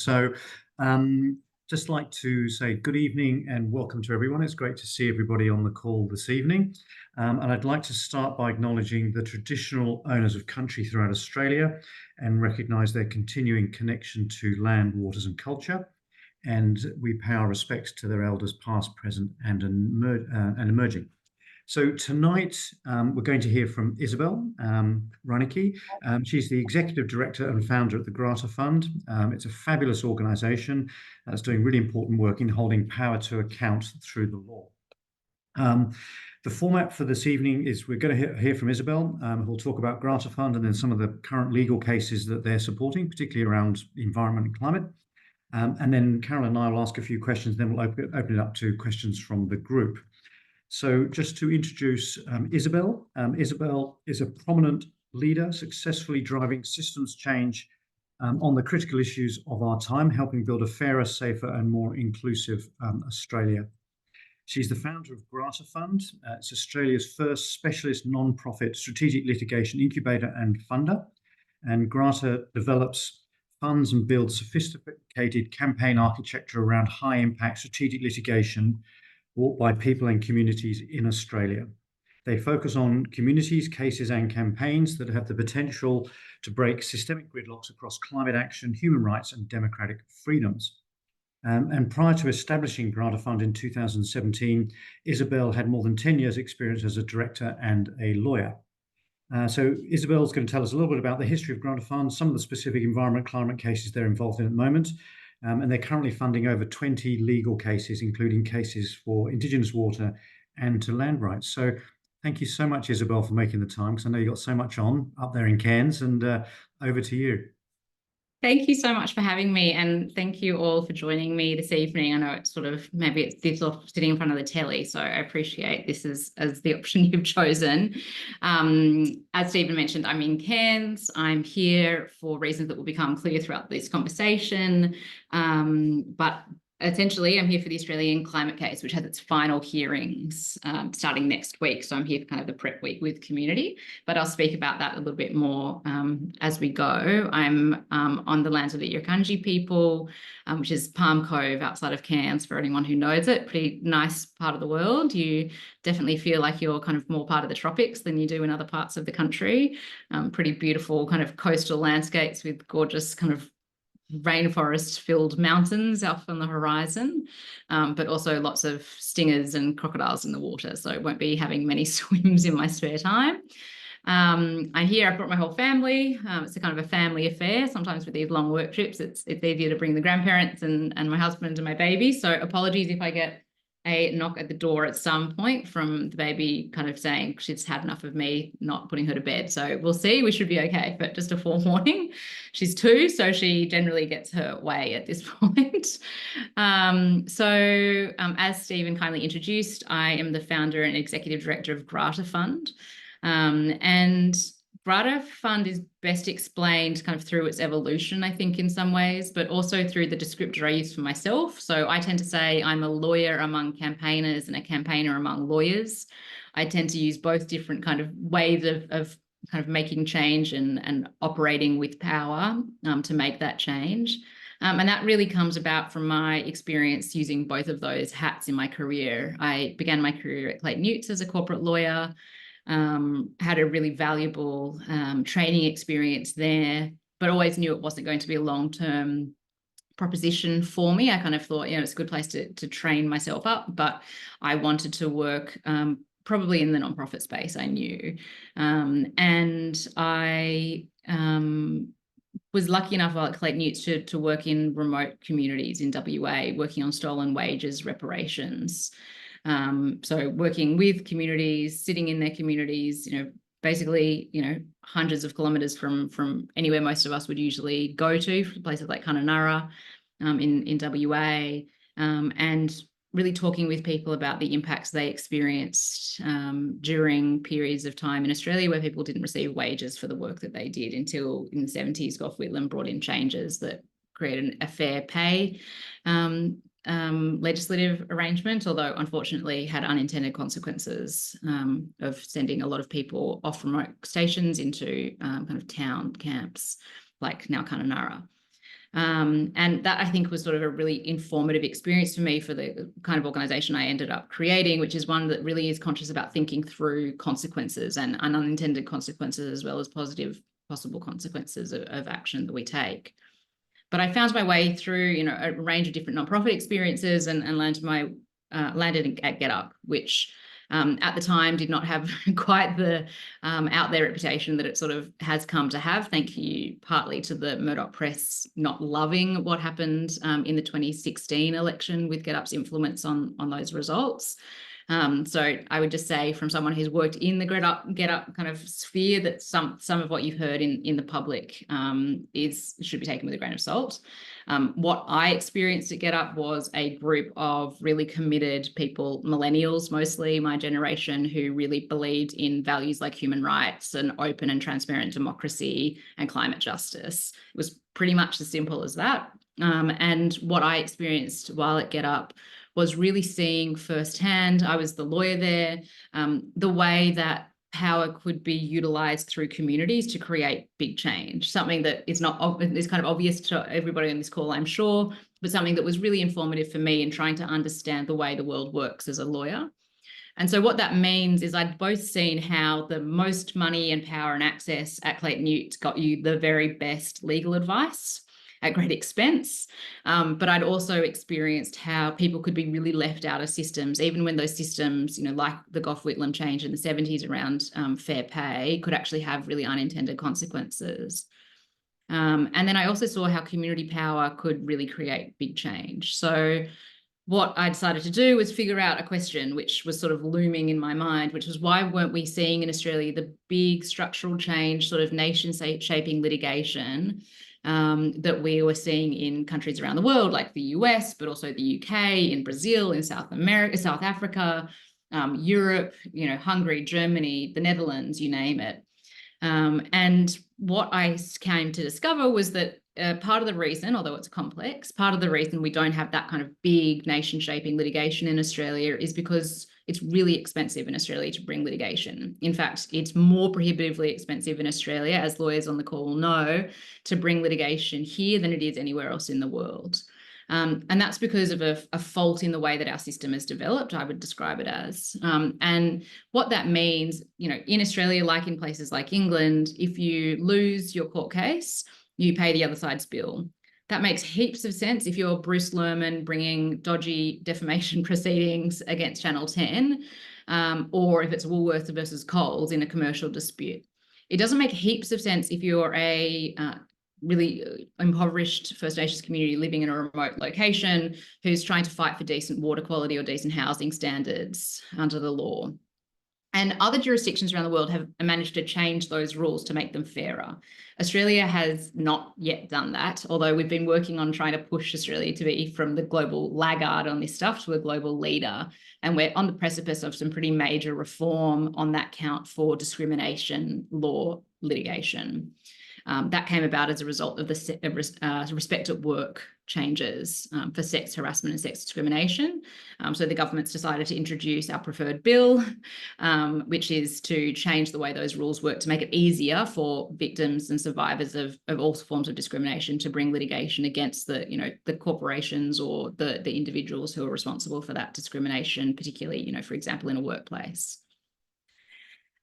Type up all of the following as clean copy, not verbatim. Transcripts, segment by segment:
So, um, just like to say good evening and welcome to everyone. It's great to see everybody on the call this evening. And I'd like to start by acknowledging the traditional owners of country throughout Australia and recognise their continuing connection to land, waters, and culture. And we pay our respects to their elders, past, present, and emerging. So tonight we're going to hear from Isabel Reinecke. She's the executive director and founder at the Grata Fund. It's a fabulous organisation that's doing really important work in holding power to account through the law. The format for this evening is we're going to hear from Isabel, who will talk about Grata Fund and then some of the current legal cases that they're supporting, particularly around environment and climate. And then Carol and I will ask a few questions, then we'll open it up to questions from the group. So just to introduce Isabel. Isabel is a prominent leader, successfully driving systems change on the critical issues of our time, helping build a fairer, safer and more inclusive Australia. She's the founder of Grata Fund. It's Australia's first specialist non-profit strategic litigation incubator and funder. And Grata develops funds and builds sophisticated campaign architecture around high-impact strategic litigation brought by people and communities in Australia. They focus on communities, cases and campaigns that have the potential to break systemic gridlocks across climate action, human rights and democratic freedoms. And prior to establishing Grata Fund in 2017, Isabel had more than 10 years experience as a director and a lawyer. So Isabel's going to tell us a little bit about the history of Grata Fund, some of the specific environment climate cases they're involved in at the moment. And they're currently funding over 20 legal cases, including cases for Indigenous water and to land rights. So thank you so much, Isabel, for making the time, because I know you've got so much on up there in Cairns, and over to you. Thank you so much for having me, and thank you all for joining me this evening. I know it's sort of, maybe it's this off sitting in front of the telly, so I appreciate this as the option you've chosen. As Stephen mentioned, I'm in Cairns. I'm here for reasons that will become clear throughout this conversation, but essentially, I'm here for the Australian climate case, which has its final hearings starting next week. So I'm here for kind of the prep week with community, but I'll speak about that a little bit more as we go. I'm on the lands of the Yirrkala people, which is Palm Cove outside of Cairns, for anyone who knows it. Pretty nice part of the world. You definitely feel like you're kind of more part of the tropics than you do in other parts of the country. Pretty beautiful kind of coastal landscapes with gorgeous kind of rainforest-filled mountains off on the horizon, but also lots of stingers and crocodiles in the water, so I won't be having many swims in my spare time. I'm here, I've brought my whole family. It's a kind of a family affair. Sometimes with these long work trips, it's easier to bring the grandparents and my husband and my baby, so apologies if I get a knock at the door at some point from the baby kind of saying she's had enough of me not putting her to bed. So we'll see, we should be okay, but just a forewarning. She's 2, so she generally gets her way at this point. As Stephen kindly introduced, I am the founder and executive director of Grata Fund. And Grata Fund is best explained kind of through its evolution, I think, in some ways, but also through the descriptor I use for myself. So I tend to say I'm a lawyer among campaigners and a campaigner among lawyers. I tend to use both different kind of ways of kind of making change and operating with power to make that change. And that really comes about from my experience using both of those hats in my career. I began my career at Clayton Utz as a corporate lawyer. Had a really valuable training experience there, but always knew it wasn't going to be a long-term proposition for me. I kind of thought, it's a good place to train myself up, but I wanted to work probably in the nonprofit space, I knew. And I was lucky enough while at Clayton Utz to work in remote communities in WA, working on stolen wages reparations. So working with communities, sitting in their communities, basically, hundreds of kilometres from anywhere most of us would usually go to, places like Kununurra in WA, and really talking with people about the impacts they experienced during periods of time in Australia where people didn't receive wages for the work that they did until in the 70s, Gough Whitlam brought in changes that created a fair pay legislative arrangement, although unfortunately had unintended consequences of sending a lot of people off remote stations into kind of town camps like now Kununurra. And that, I think, was sort of a really informative experience for me for the kind of organization I ended up creating, which is one that really is conscious about thinking through consequences and unintended consequences, as well as positive possible consequences of action that we take. But I found my way through, a range of different nonprofit experiences and landed at GetUp, which at the time did not have quite the out there reputation that it sort of has come to have. Thank you partly to the Murdoch press not loving what happened in the 2016 election with GetUp's influence on those results. So I would just say, from someone who's worked in the GetUp kind of sphere, that some of what you've heard in the public should be taken with a grain of salt. What I experienced at GetUp was a group of really committed people, millennials mostly, my generation, who really believed in values like human rights and open and transparent democracy and climate justice. It was pretty much as simple as that. And what I experienced while at GetUp was really seeing firsthand, I was the lawyer there, the way that power could be utilized through communities to create big change, something that is kind of obvious to everybody on this call, I'm sure, but something that was really informative for me in trying to understand the way the world works as a lawyer. And so what that means is I'd both seen how the most money and power and access at Clayton Utz got you the very best legal advice at great expense. But I'd also experienced how people could be really left out of systems, even when those systems, like the Gough Whitlam change in the 70s around fair pay, could actually have really unintended consequences. And then I also saw how community power could really create big change. So what I decided to do was figure out a question which was sort of looming in my mind, which was, why weren't we seeing in Australia the big structural change, sort of nation-shaping litigation that we were seeing in countries around the world, like the US, but also the UK, in Brazil, in South America, South Africa, Europe, Hungary, Germany, the Netherlands, you name it. And what I came to discover was that part of the reason, although it's complex, part of the reason we don't have that kind of big nation-shaping litigation in Australia is because it's really expensive in Australia to bring litigation. In fact, it's more prohibitively expensive in Australia, as lawyers on the call will know, to bring litigation here than it is anywhere else in the world. And that's because of a fault in the way that our system is developed, I would describe it as. And what that means, in Australia, like in places like England, if you lose your court case, you pay the other side's bill. That makes heaps of sense if you're Bruce Lerman bringing dodgy defamation proceedings against Channel 10, or if it's Woolworths versus Coles in a commercial dispute. It doesn't make heaps of sense if you're a really impoverished First Nations community living in a remote location who's trying to fight for decent water quality or decent housing standards under the law. And other jurisdictions around the world have managed to change those rules to make them fairer. Australia has not yet done that, although we've been working on trying to push Australia to be from the global laggard on this stuff to a global leader. And we're on the precipice of some pretty major reform on that count for discrimination law litigation. That came about as a result of the Respect at Work changes for sex harassment and sex discrimination. So the government's decided to introduce our preferred bill, which is to change the way those rules work to make it easier for victims and survivors of all forms of discrimination to bring litigation against the corporations or the individuals who are responsible for that discrimination, particularly, for example, in a workplace.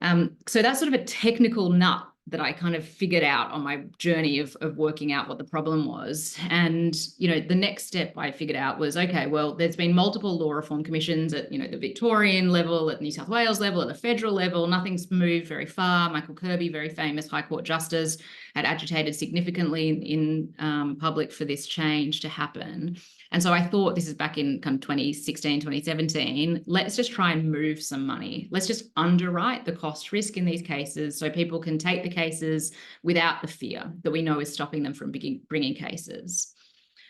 So that's sort of a technical nut that I kind of figured out on my journey of working out what the problem was. And, the next step I figured out was, okay, well, there's been multiple law reform commissions at, the Victorian level, at New South Wales level, at the federal level. Nothing's moved very far. Michael Kirby, very famous High Court Justice, had agitated significantly in public for this change to happen. And so I thought, this is back in kind of 2016, 2017, let's just try and move some money. Let's just underwrite the cost risk in these cases so people can take the cases without the fear that we know is stopping them from bringing cases.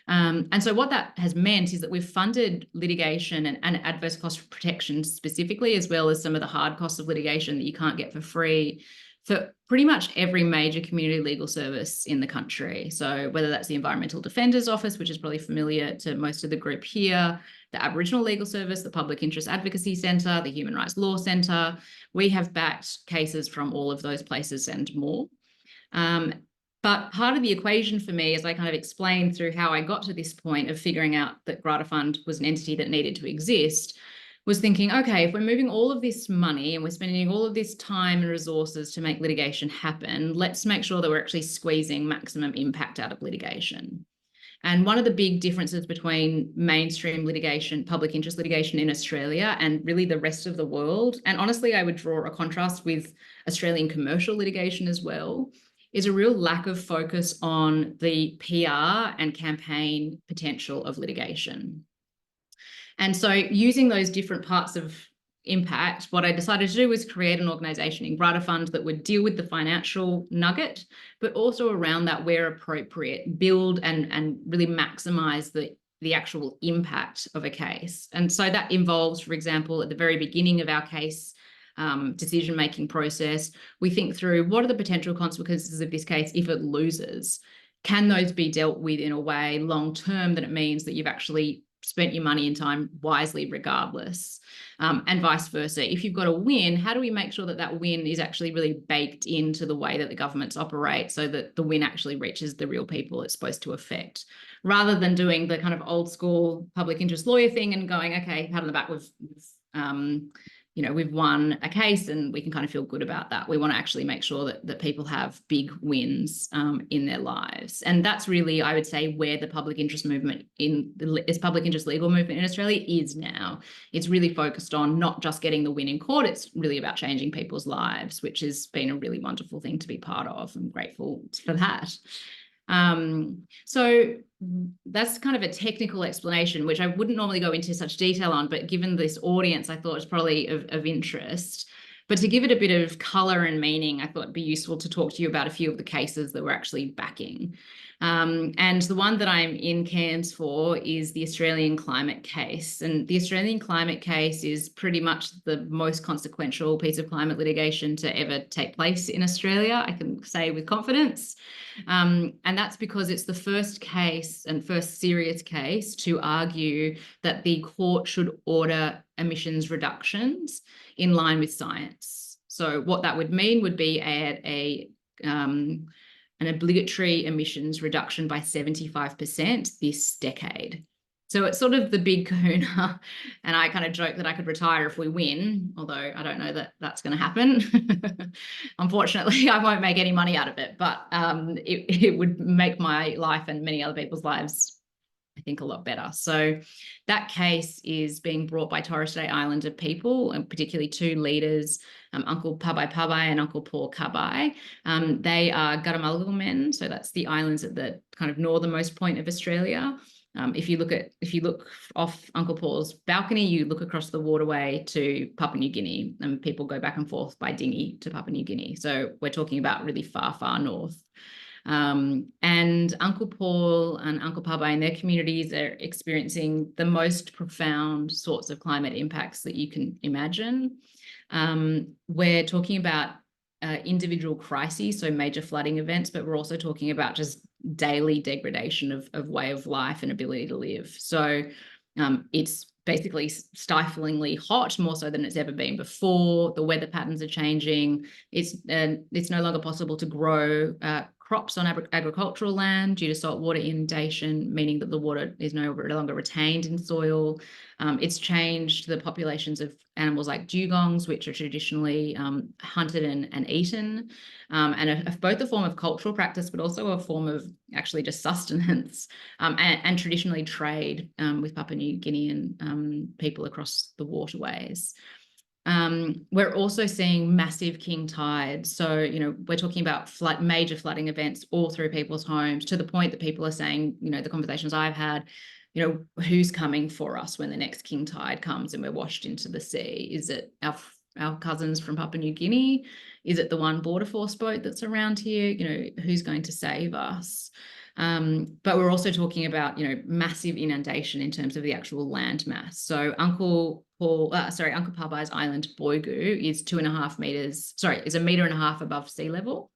And so what that has meant is that we've funded litigation and adverse cost protection specifically, as well as some of the hard costs of litigation that you can't get for free, for pretty much every major community legal service in the country. So whether that's the Environmental Defenders Office, which is probably familiar to most of the group here, the Aboriginal Legal Service, the Public Interest Advocacy Centre, the Human Rights Law Centre, we have backed cases from all of those places and more. But part of the equation for me, as I kind of explained through how I got to this point of figuring out that Grata Fund was an entity that needed to exist, was thinking, okay, if we're moving all of this money and we're spending all of this time and resources to make litigation happen, let's make sure that we're actually squeezing maximum impact out of litigation. And one of the big differences between mainstream litigation, public interest litigation in Australia and really the rest of the world, and honestly, I would draw a contrast with Australian commercial litigation as well, is a real lack of focus on the PR and campaign potential of litigation. And so using those different parts of impact, what I decided to do was create an organization in Grata Fund that would deal with the financial nugget, but also around that, where appropriate, build and really maximize the actual impact of a case. And so that involves, for example, at the very beginning of our case decision-making process, we think through what are the potential consequences of this case if it loses. Can those be dealt with in a way long-term that it means that you've actually spent your money and time wisely regardless, and vice versa. If you've got a win, how do we make sure that that win is actually really baked into the way that the governments operate so that the win actually reaches the real people it's supposed to affect, rather than doing the kind of old school public interest lawyer thing and going, okay, pat on the back, we've won a case and we can kind of feel good about that. We want to actually make sure that people have big wins in their lives. And that's really, I would say, where the public interest movement this public interest legal movement in Australia is now. It's really focused on not just getting the win in court, it's really about changing people's lives, which has been a really wonderful thing to be part of. I'm grateful for that. So that's kind of a technical explanation, which I wouldn't normally go into such detail on, but given this audience, I thought it was probably of interest. But to give it a bit of colour and meaning, I thought it'd be useful to talk to you about a few of the cases that we're actually backing. And the one that I'm in Cairns for is the Australian climate case. And the Australian climate case is pretty much the most consequential piece of climate litigation to ever take place in Australia, I can say with confidence. And that's because it's the first case and first serious case to argue that the court should order emissions reductions in line with science. So what that would mean would be an obligatory emissions reduction by 75% this decade. So it's sort of the big kahuna, and I kind of joke that I could retire if we win, although I don't know that that's going to happen. Unfortunately, I won't make any money out of it, but it would make my life and many other people's lives, I think, a lot better. So that case is being brought by Torres Strait Islander people, and particularly two leaders, Uncle Pabai Pabai and Uncle Paul Kabai. They are Garamalgal men, so that's the islands at the kind of northernmost point of Australia. If you look off Uncle Paul's balcony, you look across the waterway to Papua New Guinea, and people go back and forth by dinghy to Papua New Guinea. So we're talking about really far, far north. And Uncle Paul and Uncle Pabai and their communities are experiencing the most profound sorts of climate impacts that you can imagine. We're talking about individual crises, so major flooding events, but we're also talking about just daily degradation of way of life and ability to live. So it's basically stiflingly hot, more so than it's ever been before. The weather patterns are changing. It's no longer possible to grow crops on agricultural land due to saltwater inundation, meaning that the water is no longer retained in soil. It's changed the populations of animals like dugongs, which are traditionally hunted and eaten, and both a form of cultural practice, but also a form of actually just sustenance, and traditionally trade with Papua New Guinean people across the waterways. We're also seeing massive king tides. So, we're talking about major flooding events all through people's homes, to the point that people are saying, the conversations I've had, who's coming for us when the next king tide comes and we're washed into the sea? Is it our cousins from Papua New Guinea? Is it the one border force boat that's around here? Who's going to save us? But we're also talking about, massive inundation in terms of the actual land mass. So Uncle Pabai's island, Boigu, is 2.5 meters, is 1.5 meters above sea level.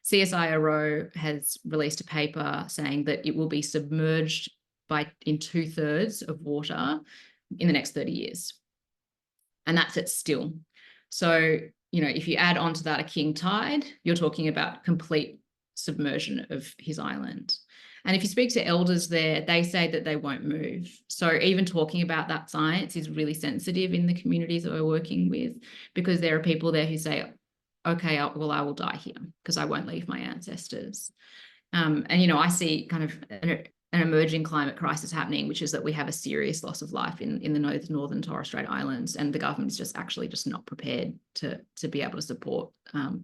CSIRO has released a paper saying that it will be submerged in 2/3 of water in the next 30 years. And that's it still. So, if you add onto that a king tide, you're talking about complete submersion of his island. And if you speak to elders there, they say that they won't move. So even talking about that science is really sensitive in the communities that we're working with, because there are people there who say, okay, well, I will die here because I won't leave my ancestors. And, you know, I see kind of an emerging climate crisis happening, which is that we have a serious loss of life in the northern Torres Strait Islands, and the government is just not prepared to be able to support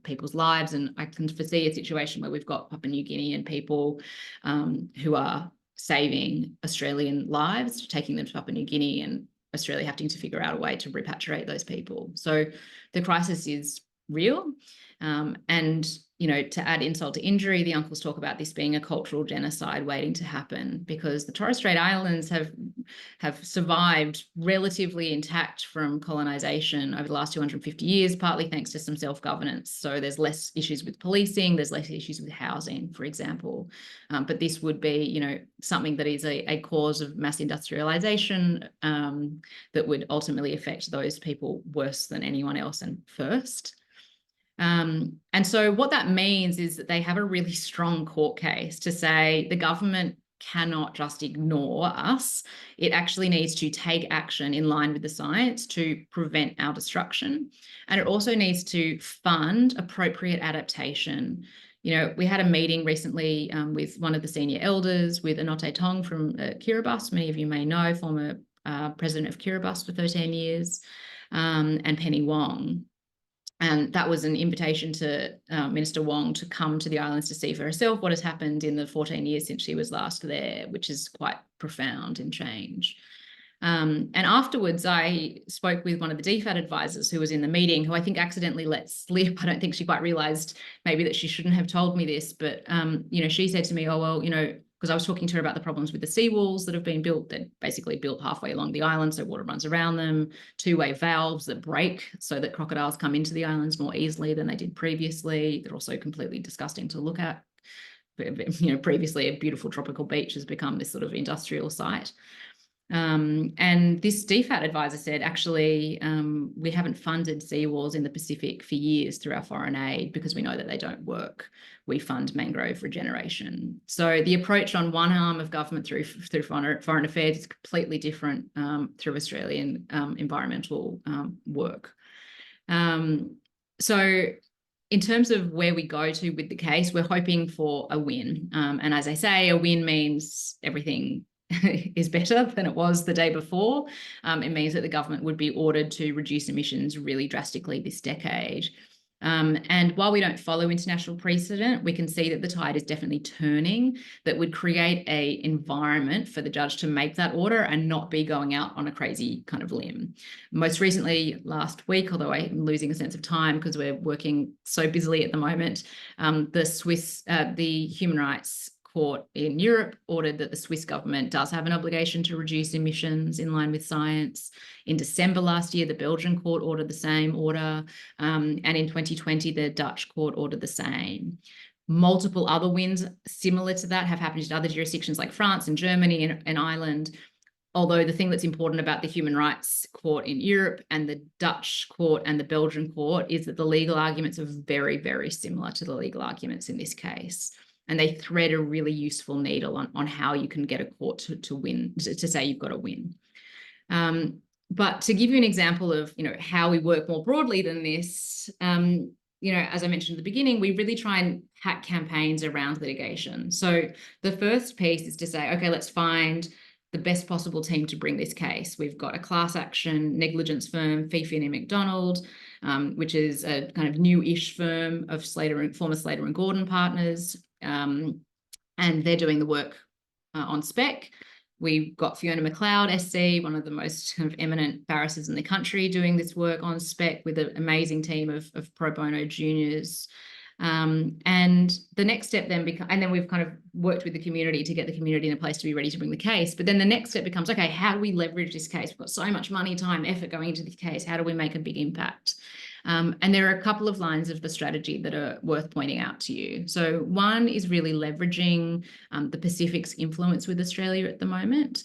people's lives. And I can foresee a situation where we've got Papua New Guinea and people who are saving Australian lives, taking them to Papua New Guinea, and Australia having to figure out a way to repatriate those people. So the crisis is real. And, you know, to add insult to injury, the uncles talk about this being a cultural genocide waiting to happen, because the Torres Strait Islands have survived relatively intact from colonization over the last 250 years, partly thanks to some self-governance. So there's less issues with policing, there's less issues with housing, for example. But this would be, you know, something that is a cause of mass industrialization that would ultimately affect those people worse than anyone else and first. And so what that means is that they have a really strong court case to say the government cannot just ignore us. It actually needs to take action in line with the science to prevent our destruction. And it also needs to fund appropriate adaptation. You know, we had a meeting recently with one of the senior elders, with Anote Tong from Kiribati, many of you may know, former president of Kiribati for 13 years, and Penny Wong. And that was an invitation to Minister Wong to come to the islands to see for herself what has happened in the 14 years since she was last there, which is quite profound in change. And afterwards, I spoke with one of the DFAT advisors who was in the meeting, who I think accidentally let slip. I don't think she quite realised maybe that she shouldn't have told me this, but, you know, she said to me, oh, well, you know, because I was talking to her about the problems with the seawalls that have been built. They're basically built halfway along the island, so water runs around them, two-way valves that break so that crocodiles come into the islands more easily than they did previously. They're also completely disgusting to look at. You know, previously a beautiful tropical beach has become this sort of industrial site. And this DFAT advisor said, actually, we haven't funded seawalls in the Pacific for years through our foreign aid because we know that they don't work. We fund mangrove regeneration. So the approach on one arm of government through foreign affairs is completely different through Australian environmental work. So in terms of where we go to with the case, we're hoping for a win. And as I say, a win means everything is better than it was the day before. It means that the government would be ordered to reduce emissions really drastically this decade. And while we don't follow international precedent, we can see that the tide is definitely turning, that would create an environment for the judge to make that order and not be going out on a crazy kind of limb. Most recently, last week, although I'm losing a sense of time because we're working so busily at the moment, the Human Rights Court in Europe ordered that the Swiss government does have an obligation to reduce emissions in line with science. In December last year, the Belgian court ordered the same order. And in 2020, the Dutch court ordered the same. Multiple other wins similar to that have happened in other jurisdictions like France and Germany and Ireland. Although the thing that's important about the Human Rights Court in Europe and the Dutch court and the Belgian court is that the legal arguments are very, very similar to the legal arguments in this case. And they thread a really useful needle on how you can get a court to win, to say you've got to win. But to give you an example of, you know, how we work more broadly than this, you know, as I mentioned at the beginning, we really try and hack campaigns around litigation. So the first piece is to say, okay, let's find the best possible team to bring this case. We've got a class action negligence firm, Fiefin and McDonald, which is a kind of new-ish firm of former Slater and Gordon partners. And they're doing the work on spec. We've got Fiona McLeod, SC, one of the most kind of eminent barristers in the country, doing this work on spec with an amazing team of pro bono juniors. And the next step then and then we've kind of worked with the community to get the community in a place to be ready to bring the case. But then the next step becomes, okay, how do we leverage this case? We've got so much money, time, effort going into this case. How do we make a big impact? And there are a couple of lines of the strategy that are worth pointing out to you. So one is really leveraging the Pacific's influence with Australia at the moment,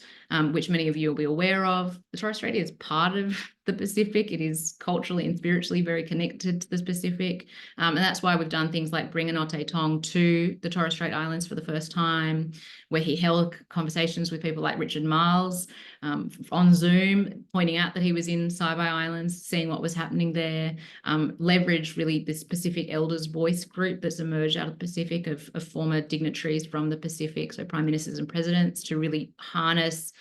which many of you will be aware of. The Torres Strait is part of the Pacific. It is culturally and spiritually very connected to the Pacific. And that's why we've done things like bring Anote Tong to the Torres Strait Islands for the first time, where he held conversations with people like Richard Marles on Zoom, pointing out that he was in Saibai Islands, seeing what was happening there, leveraged really this Pacific Elders Voice group that's emerged out of the Pacific of former dignitaries from the Pacific, so prime ministers and presidents, to really harness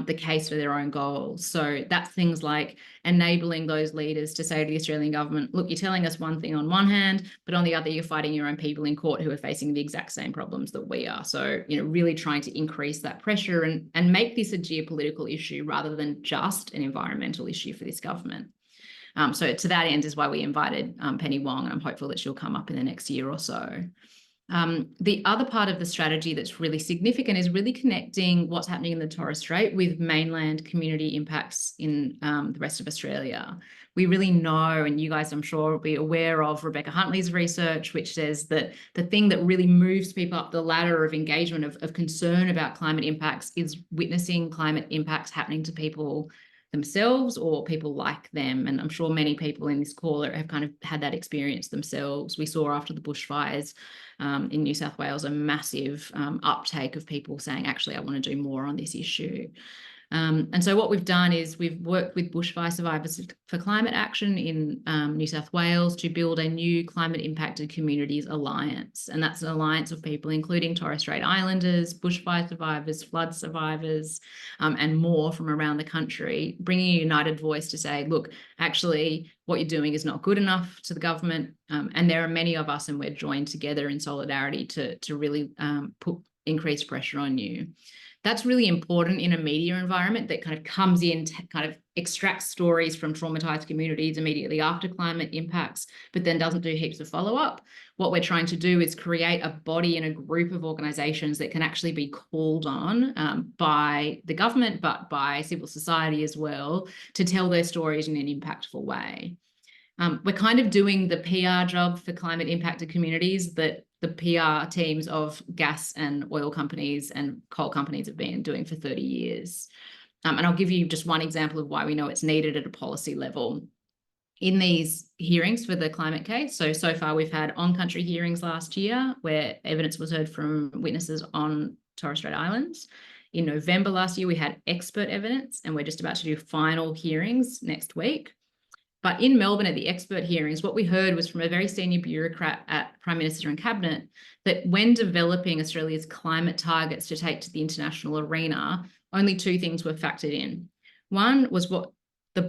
the case for their own goals. So that's things like enabling those leaders to say to the Australian government, look, you're telling us one thing on one hand, but on the other, you're fighting your own people in court who are facing the exact same problems that we are. So, really trying to increase that pressure and make this a geopolitical issue rather than just an environmental issue for this government. So to that end is why we invited Penny Wong, and I'm hopeful that she'll come up in the next year or so. The other part of the strategy that's really significant is really connecting what's happening in the Torres Strait with mainland community impacts in the rest of Australia. We really know, and you guys I'm sure will be aware of Rebecca Huntley's research, which says that the thing that really moves people up the ladder of engagement, of concern about climate impacts, is witnessing climate impacts happening to people themselves or people like them. And I'm sure many people in this call have kind of had that experience themselves. We saw after the bushfires in New South Wales a massive uptake of people saying, actually, I want to do more on this issue. And so what we've done is we've worked with Bushfire Survivors for Climate Action in New South Wales to build a new Climate Impacted Communities Alliance. And that's an alliance of people including Torres Strait Islanders, bushfire survivors, flood survivors, and more from around the country, bringing a united voice to say, look, actually, what you're doing is not good enough to the government. And there are many of us, and we're joined together in solidarity to really put increased pressure on you. That's really important in a media environment that kind of comes in, kind of extracts stories from traumatized communities immediately after climate impacts, but then doesn't do heaps of follow-up. What we're trying to do is create a body and a group of organizations that can actually be called on by the government, but by civil society as well, to tell their stories in an impactful way. We're kind of doing the PR job for climate impacted communities that the PR teams of gas and oil companies and coal companies have been doing for 30 years. And I'll give you just one example of why we know it's needed at a policy level. In these hearings for the climate case, so far we've had on-country hearings last year where evidence was heard from witnesses on Torres Strait Islands. In November last year, we had expert evidence, and we're just about to do final hearings next week. But in Melbourne at the expert hearings, what we heard was from a very senior bureaucrat at Prime Minister and Cabinet that when developing Australia's climate targets to take to the international arena, only two things were factored in. One was what the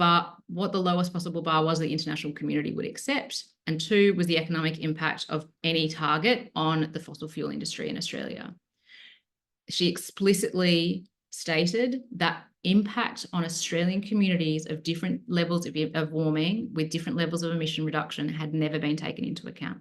lowest possible bar was the international community would accept, and two was the economic impact of any target on the fossil fuel industry in Australia. She explicitly stated that impact on Australian communities of different levels of warming with different levels of emission reduction had never been taken into account.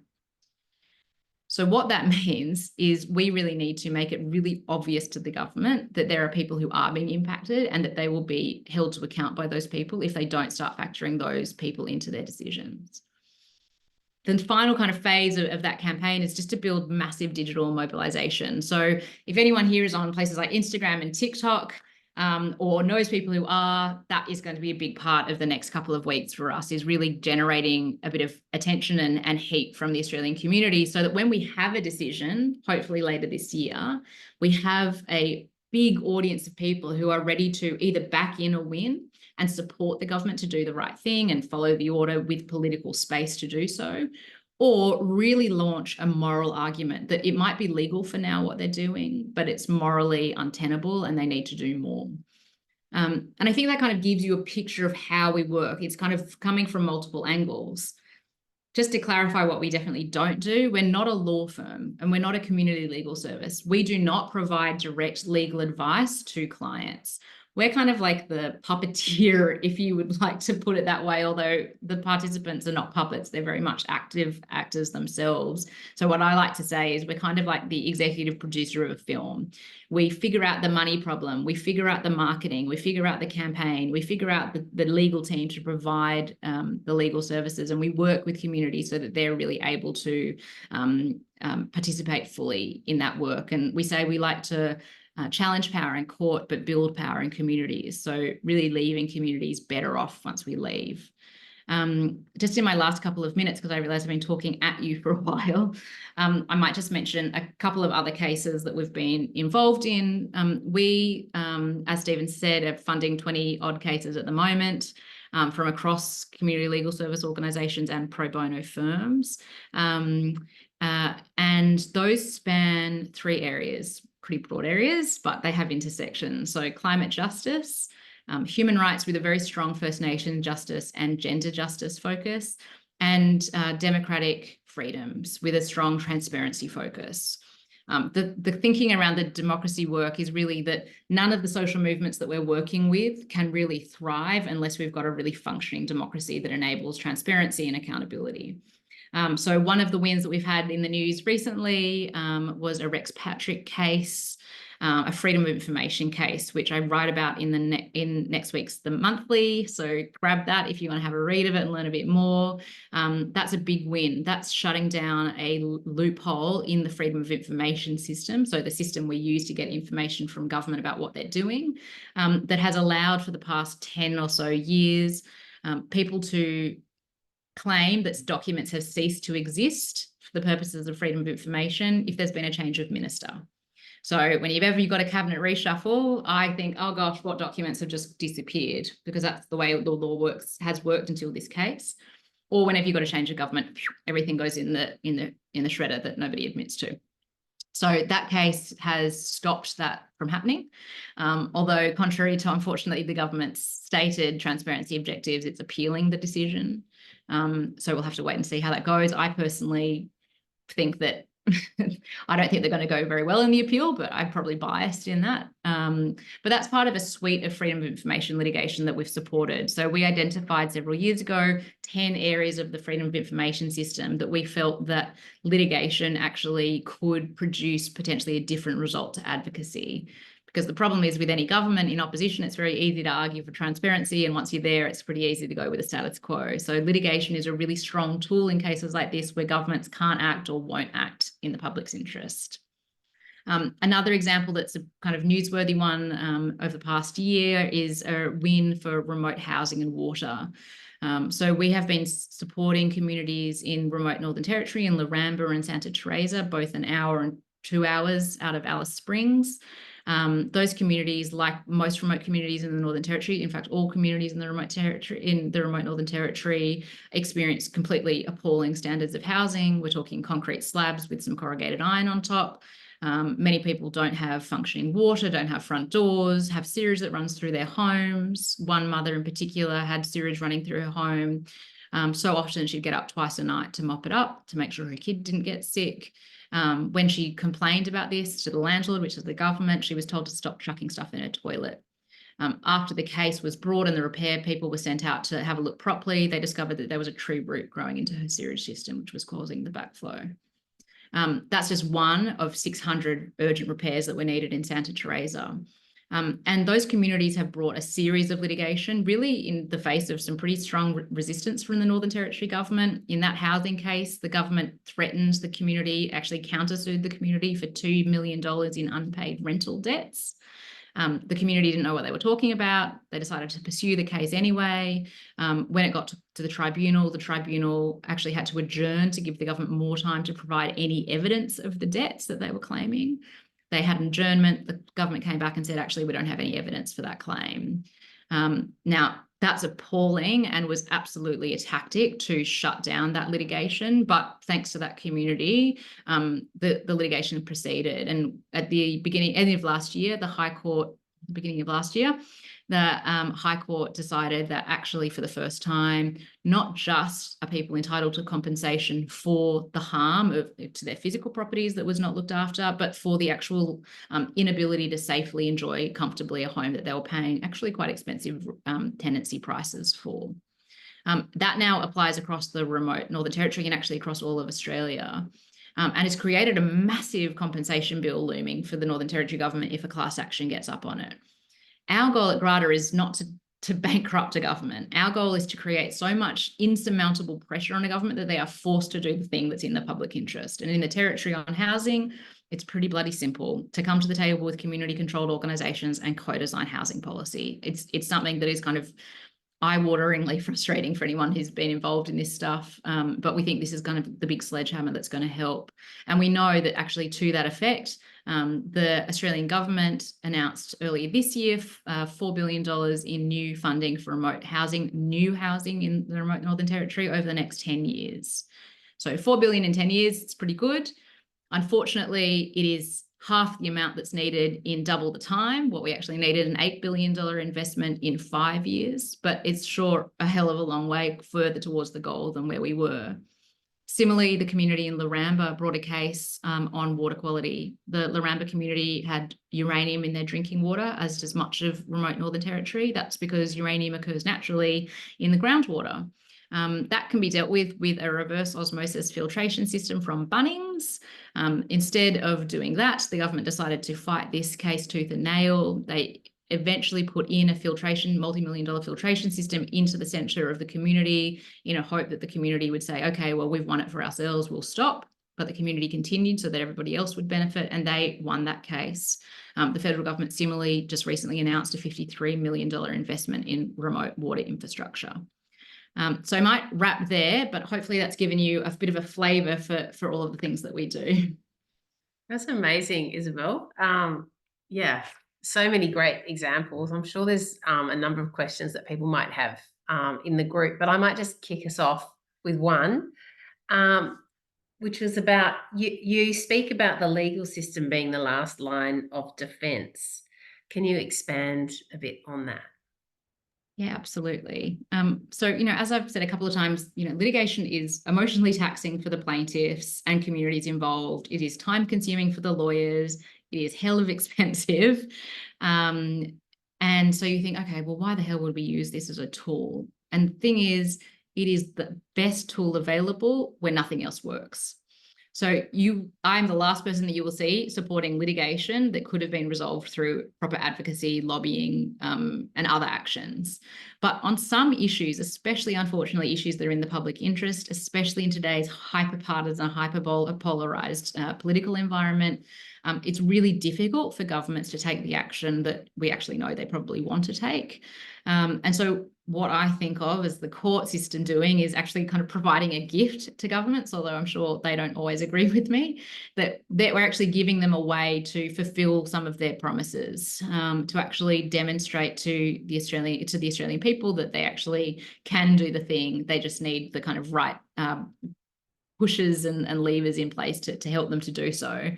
So what that means is we really need to make it really obvious to the government that there are people who are being impacted and that they will be held to account by those people if they don't start factoring those people into their decisions. The final kind of phase of that campaign is just to build massive digital mobilization. So if anyone here is on places like Instagram and TikTok, or knows people who are, that is going to be a big part of the next couple of weeks for us, is really generating a bit of attention and heat from the Australian community so that when we have a decision, hopefully later this year, we have a big audience of people who are ready to either back in or win and support the government to do the right thing and follow the order with political space to do so, or really launch a moral argument that it might be legal for now what they're doing, but it's morally untenable and they need to do more. And I think that kind of gives you a picture of how we work. It's kind of coming from multiple angles. Just to clarify what we definitely don't do, we're not a law firm and we're not a community legal service. We do not provide direct legal advice to clients. We're kind of like the puppeteer, if you would like to put it that way, although the participants are not puppets. They're very much active actors themselves. So what I like to say is we're kind of like the executive producer of a film. We figure out the money problem. We figure out the marketing. We figure out the campaign. We figure out the legal team to provide the legal services. And we work with communities so that they're really able to participate fully in that work. And we say we like to challenge power in court, but build power in communities. So really leaving communities better off once we leave. Just in my last couple of minutes, because I realize I've been talking at you for a while, I might just mention a couple of other cases that we've been involved in. We, as Stephen said, are funding 20 odd cases at the moment from across community legal service organisations and pro bono firms. And those span 3 areas, pretty broad areas, but they have intersections. So climate justice, human rights with a very strong First Nation justice and gender justice focus, and democratic freedoms with a strong transparency focus. The thinking around the democracy work is really that none of the social movements that we're working with can really thrive unless we've got a really functioning democracy that enables transparency and accountability. So one of the wins that we've had in the news recently was a Rex Patrick case, a freedom of information case, which I write about in next week's The Monthly. So grab that if you want to have a read of it and learn a bit more. That's a big win. That's shutting down a loophole in the freedom of information system. So the system we use to get information from government about what they're doing, that has allowed for the past 10 or so years people to claim that documents have ceased to exist for the purposes of freedom of information if there's been a change of minister. So whenever you've got a cabinet reshuffle, I think, oh gosh, what documents have just disappeared? Because that's the way the law has worked until this case. Or whenever you've got a change of government, everything goes in the shredder that nobody admits to. So that case has stopped that from happening. Although contrary to, unfortunately, the government's stated transparency objectives, it's appealing the decision. So we'll have to wait and see how that goes. I personally think that I don't think they're going to go very well in the appeal, but I'm probably biased in that. But that's part of a suite of freedom of information litigation that we've supported. So we identified several years ago 10 areas of the freedom of information system that we felt that litigation actually could produce potentially a different result to advocacy. Because the problem is with any government in opposition, it's very easy to argue for transparency. And once you're there, it's pretty easy to go with the status quo. So litigation is a really strong tool in cases like this where governments can't act or won't act in the public's interest. Another example that's a kind of newsworthy one over the past year is a win for remote housing and water. So we have been supporting communities in remote Northern Territory in Laramba and Santa Teresa, both an hour and 2 hours out of Alice Springs. Those communities, like most remote communities in the Northern Territory, in fact, all communities in the remote Northern Territory experience completely appalling standards of housing. We're talking concrete slabs with some corrugated iron on top. Many people don't have functioning water, don't have front doors, have sewage that runs through their homes. One mother in particular had sewage running through her home. So often she'd get up twice a night to mop it up to make sure her kid didn't get sick. When she complained about this to the landlord, which is the government, she was told to stop chucking stuff in her toilet. After the case was brought and the repair people were sent out to have a look properly, they discovered that there was a tree root growing into her sewage system, which was causing the backflow. That's just one of 600 urgent repairs that were needed in Santa Teresa. And those communities have brought a series of litigation, really in the face of some pretty strong resistance from the Northern Territory government. In that housing case, the government threatened the community, actually countersued the community for $2 million in unpaid rental debts. The community didn't know what they were talking about. They decided to pursue the case anyway. When it got to the tribunal actually had to adjourn to give the government more time to provide any evidence of the debts that they were claiming. They had an adjournment. The government came back and said, actually, we don't have any evidence for that claim. Now, that's appalling and was absolutely a tactic to shut down that litigation. But thanks to that community, the litigation proceeded. And at the end of last year, the High Court decided that actually for the first time, not just are people entitled to compensation for the harm to their physical properties that was not looked after, but for the actual inability to safely enjoy comfortably a home that they were paying actually quite expensive tenancy prices for. That now applies across the remote Northern Territory and actually across all of Australia. And has created a massive compensation bill looming for the Northern Territory government if a class action gets up on it. Our goal at Grata is not to to bankrupt a government. Our goal is to create so much insurmountable pressure on a government that they are forced to do the thing that's in the public interest. And in the Territory on housing, it's pretty bloody simple to come to the table with community-controlled organisations and co-design housing policy. It's something that is kind of eye-wateringly frustrating for anyone who's been involved in this stuff. But we think this is kind of the big sledgehammer that's going to help. And we know that actually to that effect, the Australian government announced earlier this year $4 billion in new funding for remote housing, new housing in the remote Northern Territory over the next 10 years. So $4 billion in 10 years, it's pretty good. Unfortunately, it is half the amount that's needed in double the time. What we actually needed, an $8 billion investment in 5 years, but it's sure a hell of a long way further towards the goal than where we were. Similarly, the community in Laramba brought a case on water quality. The Laramba community had uranium in their drinking water, as does much of remote Northern Territory. That's because uranium occurs naturally in the groundwater. That can be dealt with a reverse osmosis filtration system from Bunnings. Instead of doing that, the government decided to fight this case tooth and nail. They eventually put in a multi-million-dollar filtration system into the centre of the community in a hope that the community would say, okay, well, we've won it for ourselves, we'll stop. But the community continued so that everybody else would benefit, and they won that case. The federal government similarly just recently announced a $53 million investment in remote water infrastructure. So I might wrap there, but hopefully that's given you a bit of a flavour for all of the things that we do. That's amazing, Isabel. Yeah, so many great examples. I'm sure there's a number of questions that people might have in the group, but I might just kick us off with one, which was about, you speak about the legal system being the last line of defence. Can you expand a bit on that? Yeah, absolutely. So, as I've said a couple of times, litigation is emotionally taxing for the plaintiffs and communities involved. It is time consuming for the lawyers. It is hell of expensive. And so you think, okay, well, why the hell would we use this as a tool? And the thing is, it is the best tool available when nothing else works. So I'm the last person that you will see supporting litigation that could have been resolved through proper advocacy, lobbying, and other actions. But on some issues, especially unfortunately issues that are in the public interest, especially in today's hyper-partisan, hyper-polarized political environment, it's really difficult for governments to take the action that we actually know they probably want to take. And so what I think of as the court system doing is actually kind of providing a gift to governments, although I'm sure they don't always agree with me, that we're actually giving them a way to fulfill some of their promises, to actually demonstrate to the Australian people that they actually can do the thing. They just need the kind of right pushes and levers in place to help them to do so.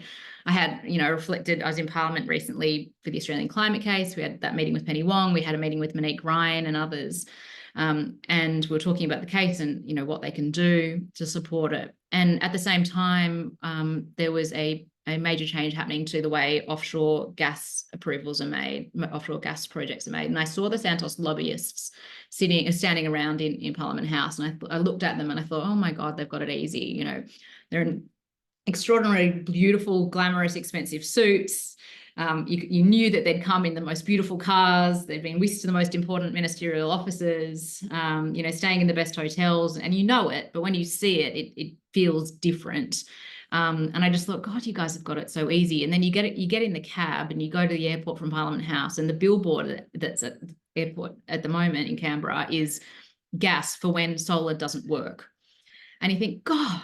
I had, reflected, I was in Parliament recently for the Australian climate case. We had that meeting with Penny Wong. We had a meeting with Monique Ryan and others. And we were talking about the case and, what they can do to support it. And at the same time, there was a major change happening to the way offshore gas approvals are made, offshore gas projects are made. And I saw the Santos lobbyists standing around in Parliament House. And I looked at them and I thought, oh my God, they've got it easy. They're in extraordinary, beautiful, glamorous, expensive suits. You knew that they'd come in the most beautiful cars. They'd been whisked to the most important ministerial offices, staying in the best hotels, and you know it. But when you see it, it feels different. And I just thought, God, you guys have got it so easy. And then you get in the cab and you go to the airport from Parliament House, and the billboard that's at the airport at the moment in Canberra is gas for when solar doesn't work. And you think, God,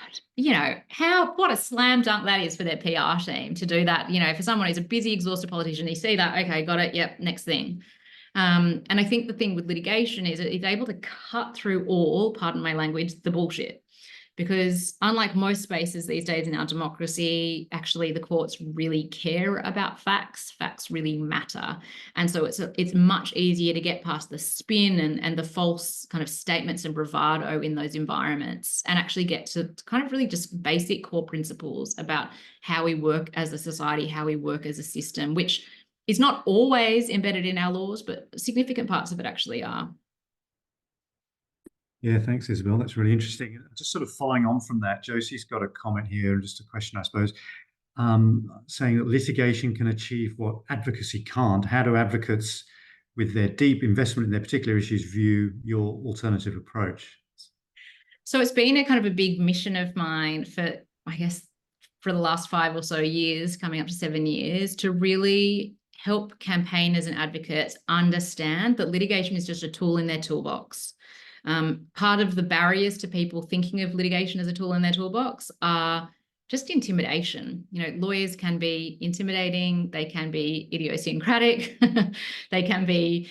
what a slam dunk that is for their PR team to do that. For someone who's a busy, exhausted politician, you see that, okay, got it, yep, next thing. And I think the thing with litigation is it's able to cut through all, pardon my language, the bullshit. Because unlike most spaces these days in our democracy, actually the courts really care about facts. Facts really matter. And so it's much easier to get past the spin and the false kind of statements and bravado in those environments and actually get to kind of really just basic core principles about how we work as a society, how we work as a system, which is not always embedded in our laws, but significant parts of it actually are. Yeah, thanks, Isabel. That's really interesting. Just sort of following on from that, Josie's got a comment here, just a question, I suppose, saying that litigation can achieve what advocacy can't. How do advocates with their deep investment in their particular issues, view your alternative approach? So it's been a kind of a big mission of mine for, I guess, for the last 5 or so years, coming up to 7 years, to really help campaigners and advocates understand that litigation is just a tool in their toolbox. Part of the barriers to people thinking of litigation as a tool in their toolbox are just intimidation. Lawyers can be intimidating, they can be idiosyncratic, they can be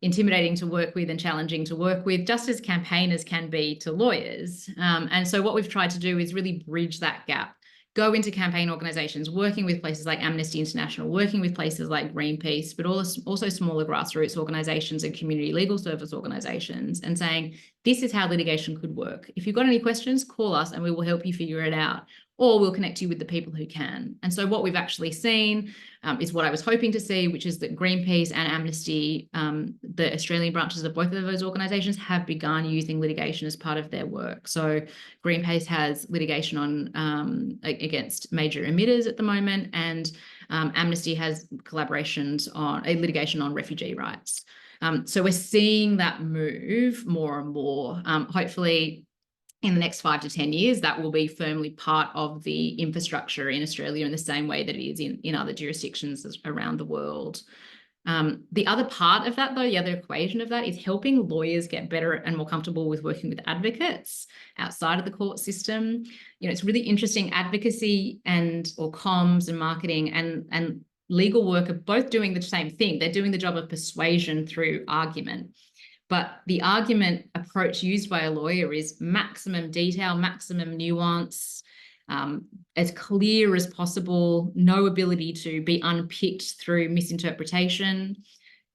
intimidating to work with and challenging to work with, just as campaigners can be to lawyers. And so what we've tried to do is really bridge that gap. Go into campaign organizations, working with places like Amnesty International, working with places like Greenpeace, but also smaller grassroots organizations and community legal service organizations, and saying, this is how litigation could work. If you've got any questions, call us and we will help you figure it out, or we'll connect you with the people who can. And so what we've actually seen is what I was hoping to see, which is that Greenpeace and Amnesty, the Australian branches of both of those organisations, have begun using litigation as part of their work. So Greenpeace has litigation on against major emitters at the moment, and Amnesty has collaborations on litigation on refugee rights. So we're seeing that move more and more. Hopefully, in the next 5 to 10 years, that will be firmly part of the infrastructure in Australia in the same way that it is in other jurisdictions around the world. The other part of that, though, the other equation of that, is helping lawyers get better and more comfortable with working with advocates outside of the court system. It's really interesting. Advocacy or comms and marketing and legal work are both doing the same thing. They're doing the job of persuasion through argument. But the argument approach used by a lawyer is maximum detail, maximum nuance, as clear as possible, no ability to be unpicked through misinterpretation.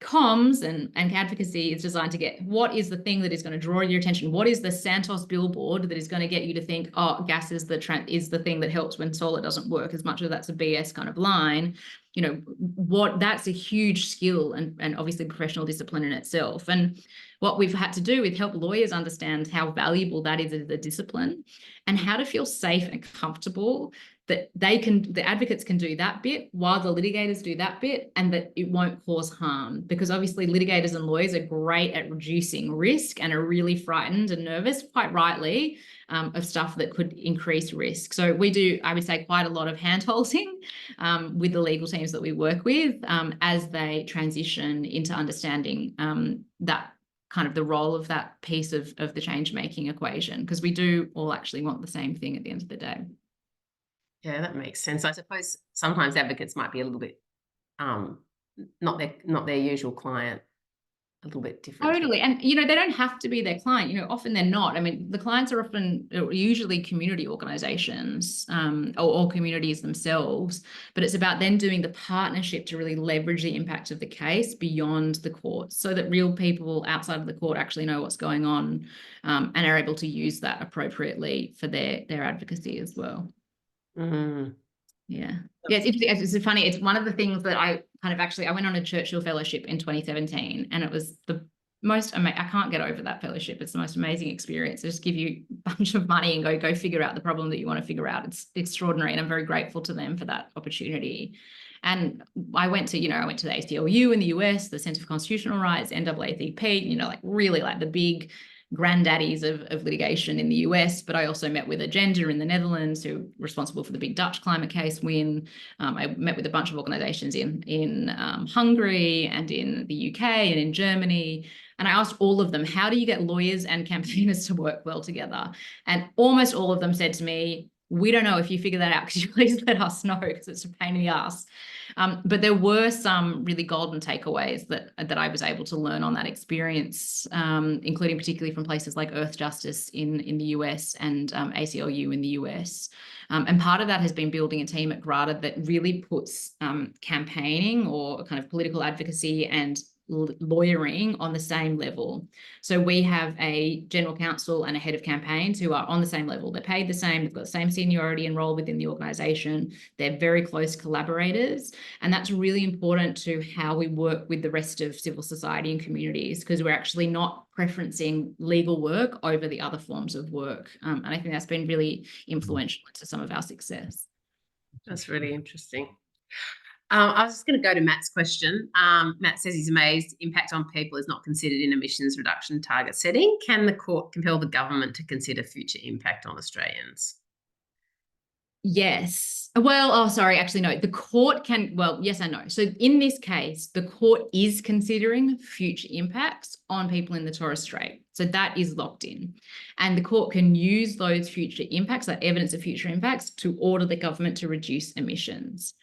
Comms and advocacy is designed to get, what is the thing that is going to draw your attention? What is the Santos billboard that is going to get you to think, oh, gas is the thing that helps when solar doesn't work, as much as that's a BS kind of line. That's a huge skill and obviously professional discipline in itself. And what we've had to do is help lawyers understand how valuable that is as a discipline, and how to feel safe and comfortable that the advocates can do that bit while the litigators do that bit, and that it won't cause harm. Because obviously litigators and lawyers are great at reducing risk and are really frightened and nervous, quite rightly, of stuff that could increase risk. So we do, I would say, quite a lot of hand-holding with the legal teams that we work with as they transition into understanding that kind of the role of that piece of the change-making equation, because we do all actually want the same thing at the end of the day. Yeah, that makes sense. I suppose sometimes advocates might be a little bit not their usual client, a little bit different. Totally. And, they don't have to be their client. Often they're not. I mean, the clients are usually community organizations or communities themselves, but it's about then doing the partnership to really leverage the impact of the case beyond the court, so that real people outside of the court actually know what's going on and are able to use that appropriately for their advocacy as well. Mm-hmm. Yeah. Yeah, it's interesting. It's funny. It's one of the things that I went on a Churchill Fellowship in 2017, and it was the most amazing. I can't get over that fellowship. It's the most amazing experience. They just give you a bunch of money and go figure out the problem that you want to figure out. It's extraordinary, and I'm very grateful to them for that opportunity. And I went to the ACLU in the US, the Center for Constitutional Rights, NAACP, really the big granddaddies of litigation in the US, but I also met with Agenda in the Netherlands, who are responsible for the big Dutch climate case win. I met with a bunch of organizations in Hungary and in the UK and in Germany. And I asked all of them, how do you get lawyers and campaigners to work well together? And almost all of them said to me, we don't know. If you figure that out, could you please let us know, because it's a pain in the ass. But there were some really golden takeaways that I was able to learn on that experience, including particularly from places like Earth Justice in the US and ACLU in the US. And part of that has been building a team at Grata that really puts campaigning or kind of political advocacy and lawyering on the same level. So we have a general counsel and a head of campaigns who are on the same level. They're paid the same, they've got the same seniority and role within the organization. They're very close collaborators. And that's really important to how we work with the rest of civil society and communities, because we're actually not preferencing legal work over the other forms of work. And I think that's been really influential to some of our success. That's really interesting. I was just going to go to Matt's question. Matt says he's amazed impact on people is not considered in emissions reduction target setting. Can the court compel the government to consider future impact on Australians? Yes. Well, oh, sorry, actually, no. The court can, well, yes and no. So in this case, the court is considering future impacts on people in the Torres Strait. So that is locked in. And the court can use those future impacts, that evidence of future impacts, to order the government to reduce emissions.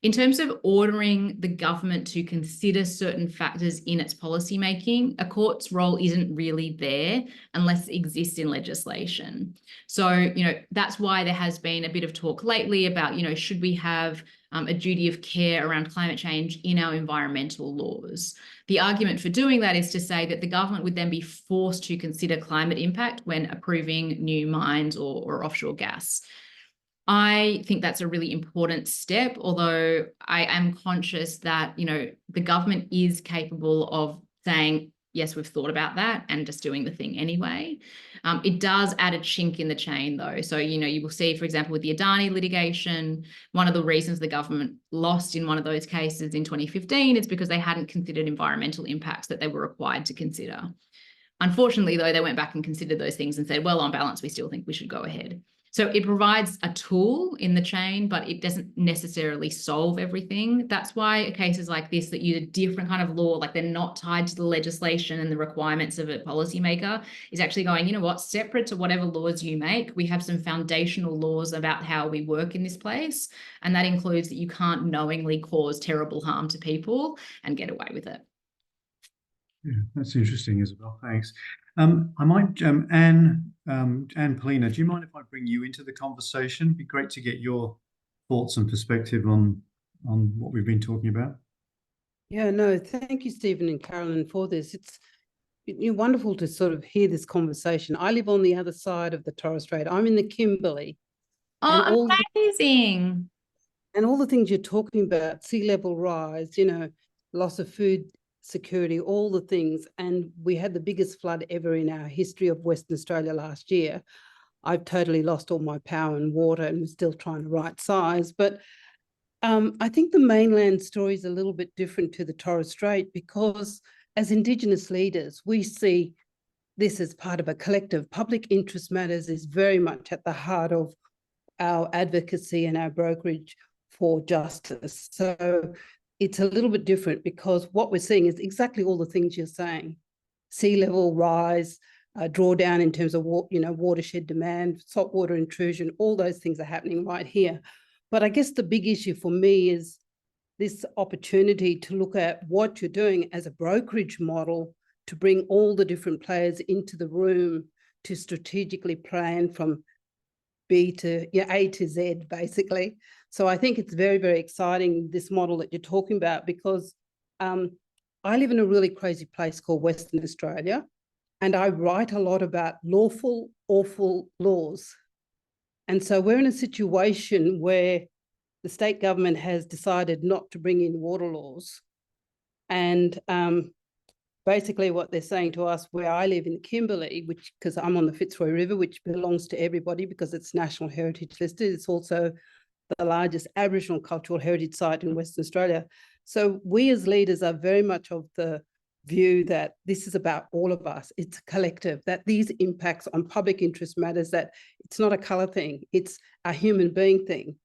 In terms of ordering the government to consider certain factors in its policymaking, a court's role isn't really there unless it exists in legislation. So, that's why there has been a bit of talk lately about, should we have a duty of care around climate change in our environmental laws? The argument for doing that is to say that the government would then be forced to consider climate impact when approving new mines or offshore gas. I think that's a really important step, although I am conscious that, the government is capable of saying, yes, we've thought about that, and just doing the thing anyway. It does add a chink in the chain, though. So, you will see, for example, with the Adani litigation, one of the reasons the government lost in one of those cases in 2015 is because they hadn't considered environmental impacts that they were required to consider. Unfortunately, though, they went back and considered those things and said, well, on balance, we still think we should go ahead. So it provides a tool in the chain, but it doesn't necessarily solve everything. That's why cases like this that use a different kind of law, like they're not tied to the legislation and the requirements of a policymaker, is actually going, you know what, separate to whatever laws you make, we have some foundational laws about how we work in this place. And that includes that you can't knowingly cause terrible harm to people and get away with it. Yeah, that's interesting, Isabel. Thanks. I might, Anne Poelina, do you mind if I bring you into the conversation? It'd be great to get your thoughts and perspective on what we've been talking about. Yeah, no, thank you, Stephen and Carolyn, for this. It's wonderful to sort of hear this conversation. I live on the other side of the Torres Strait. I'm in the Kimberley. Oh, amazing. And all the things you're talking about, sea level rise, loss of food security, all the things. And we had the biggest flood ever in our history of Western Australia last year. I've totally lost all my power and water and we're still trying to right size. But I think the mainland story is a little bit different to the Torres Strait because as Indigenous leaders, we see this as part of a collective. Public interest matters is very much at the heart of our advocacy and our brokerage for justice. So it's a little bit different because what we're seeing is exactly all the things you're saying. Sea level rise, drawdown in terms of watershed demand, saltwater intrusion, all those things are happening right here. But I guess the big issue for me is this opportunity to look at what you're doing as a brokerage model to bring all the different players into the room to strategically plan from A to Z, basically. So I think it's very, very exciting, this model that you're talking about, because I live in a really crazy place called Western Australia, and I write a lot about lawful, awful laws. And so we're in a situation where the state government has decided not to bring in water laws. And basically what they're saying to us, where I live in the Kimberley, which, because I'm on the Fitzroy River, which belongs to everybody because it's National Heritage listed, it's also the largest Aboriginal cultural heritage site in Western Australia. So we as leaders are very much of the view that this is about all of us. It's a collective, that these impacts on public interest matters, that it's not a colour thing, it's a human being thing.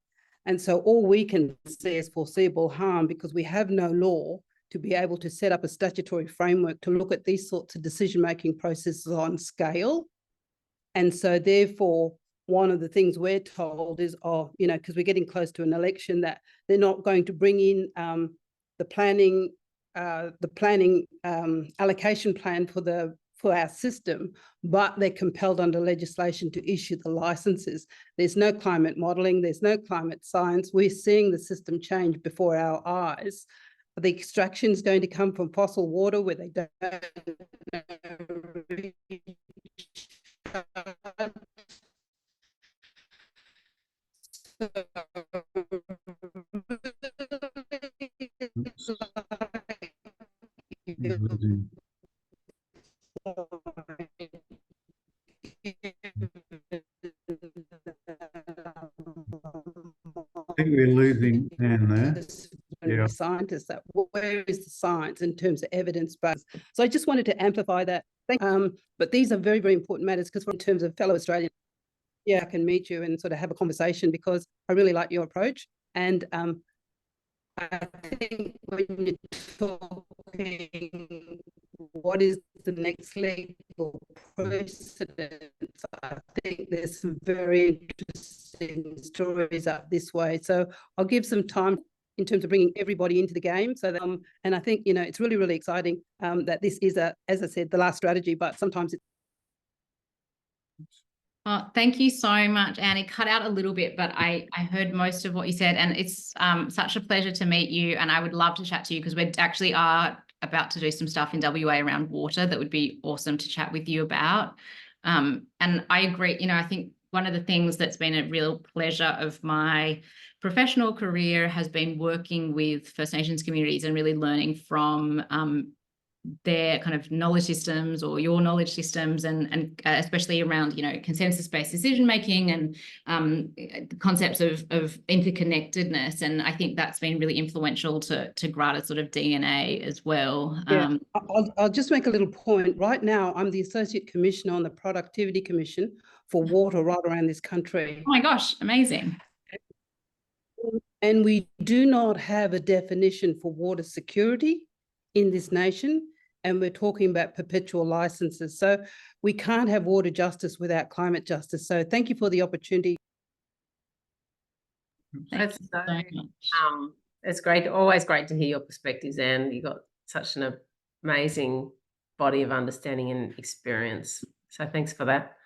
And so all we can see is foreseeable harm because we have no law to be able to set up a statutory framework to look at these sorts of decision-making processes on scale. And so therefore, one of the things we're told is, because we're getting close to an election, that they're not going to bring in the planning allocation plan for our system, but they're compelled under legislation to issue the licenses. There's no climate modelling, there's no climate science. We're seeing the system change before our eyes. The extraction is going to come from fossil water where they don't I think we're losing Anne there. Yeah. scientists that where is the science in terms of evidence base? So I just wanted to amplify that. But these are very, very important matters because in terms of fellow Australians, yeah, I can meet you and sort of have a conversation because I really like your approach. And I think when you're talking what is the next legal precedent, I think there's some very interesting stories up this way. So I'll give some time in terms of bringing everybody into the game. So that, and I think, you know, it's really, really exciting that this is, as I said, the last strategy, but sometimes it's Thank you so much, Annie. Cut out a little bit, but I heard most of what you said, and it's such a pleasure to meet you. And I would love to chat to you because we actually are about to do some stuff in WA around water that would be awesome to chat with you about. And I agree. You know, I think one of the things that's been a real pleasure of my professional career has been working with First Nations communities and really learning from their kind of knowledge systems or your knowledge systems, and especially around, you know, consensus-based decision making and the concepts of interconnectedness. And I think that's been really influential to Grata's sort of DNA as well. Yeah, I'll just make a little point. Right now, I'm the Associate Commissioner on the Productivity Commission for water right around this country. Oh my gosh, amazing. And we do not have a definition for water security in this nation. And we're talking about perpetual licenses. So we can't have water justice without climate justice. So thank you for the opportunity. That's so, it's great, always great to hear your perspectives, and you've got such an amazing body of understanding and experience. So thanks for that.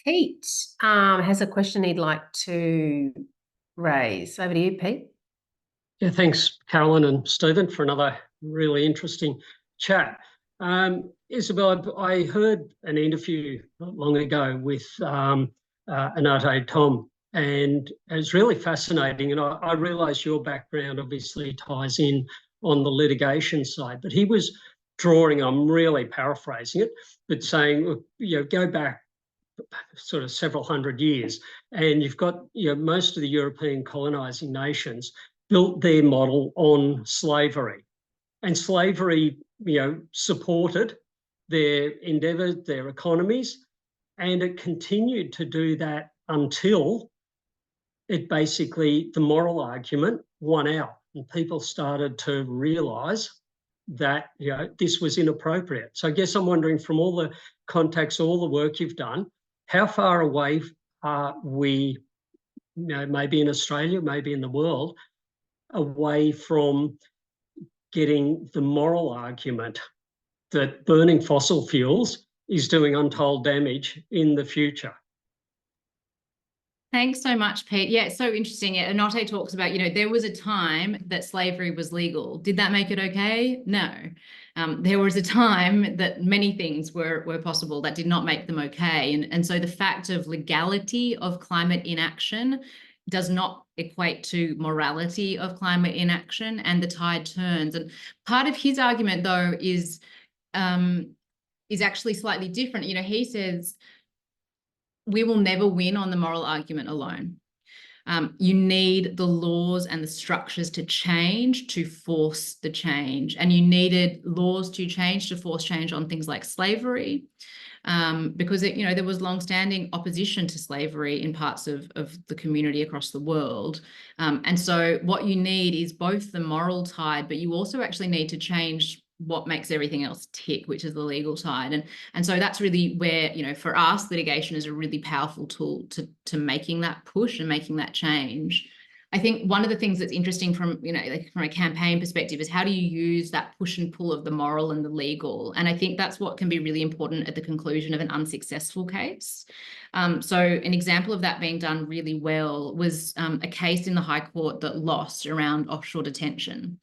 Pete has a question he'd like to raise. Over to you, Pete. Yeah, thanks, Carolyn and Stephen, for another really interesting chat. Isabel, I heard an interview not long ago with Anate Tom, and it was really fascinating. And I realise your background obviously ties in on the litigation side, but he was drawing, I'm really paraphrasing it, but saying, you know, go back sort of several hundred years, and you've got, you know, most of the European colonising nations built their model on slavery. And slavery, you know, supported their endeavours, their economies, and it continued to do that until it basically, the moral argument won out, and people started to realise that, you know, this was inappropriate. So I guess I'm wondering, from all the contacts, all the work you've done, how far away are we, you know, maybe in Australia, maybe in the world, away from getting the moral argument that burning fossil fuels is doing untold damage in the future? Thanks so much, Pete. Yeah, it's so interesting. Anate talks about, you know, there was a time that slavery was legal. Did that make it okay? No. There was a time that many things were possible that did not make them okay. And so the fact of legality of climate inaction does not equate to morality of climate inaction, and the tide turns. And part of his argument, though, is actually slightly different. You know, he says we will never win on the moral argument alone. You need the laws and the structures to change to force the change. And you needed laws to change to force change on things like slavery, because you know, there was long-standing opposition to slavery in parts of the community across the world. And so what you need is both the moral tide, but you also actually need to change what makes everything else tick, which is the legal tide. And so that's really where, you know, for us, litigation is a really powerful tool to making that push and making that change. I think one of the things that's interesting from, you know, like from a campaign perspective is how do you use that push and pull of the moral and the legal? And I think that's what can be really important at the conclusion of an unsuccessful case. So an example of that being done really well was a case in the High Court that lost around offshore detention.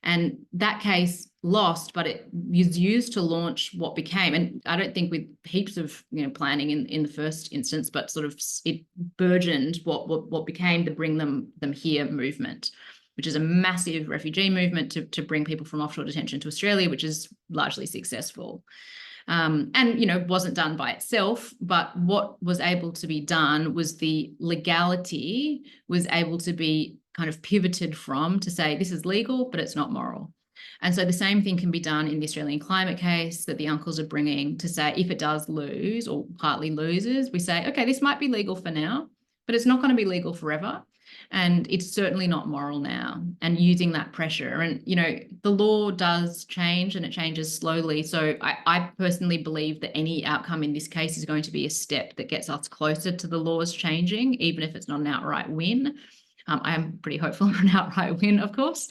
And that case lost, but it was used to launch what became, and I don't think with heaps of, you know, planning in the first instance, but sort of it burgeoned what became the Bring Them Here movement, which is a massive refugee movement to bring people from offshore detention to Australia, which is largely successful. And, you know, wasn't done by itself, but what was able to be done was the legality was able to be kind of pivoted from to say this is legal, but it's not moral. And so the same thing can be done in the Australian climate case that the uncles are bringing to say if it does lose or partly loses, we say, okay, this might be legal for now, but it's not going to be legal forever. And it's certainly not moral now, and using that pressure. And, you know, the law does change and it changes slowly. So I personally believe that any outcome in this case is going to be a step that gets us closer to the laws changing, even if it's not an outright win. I am pretty hopeful for an outright win, of course,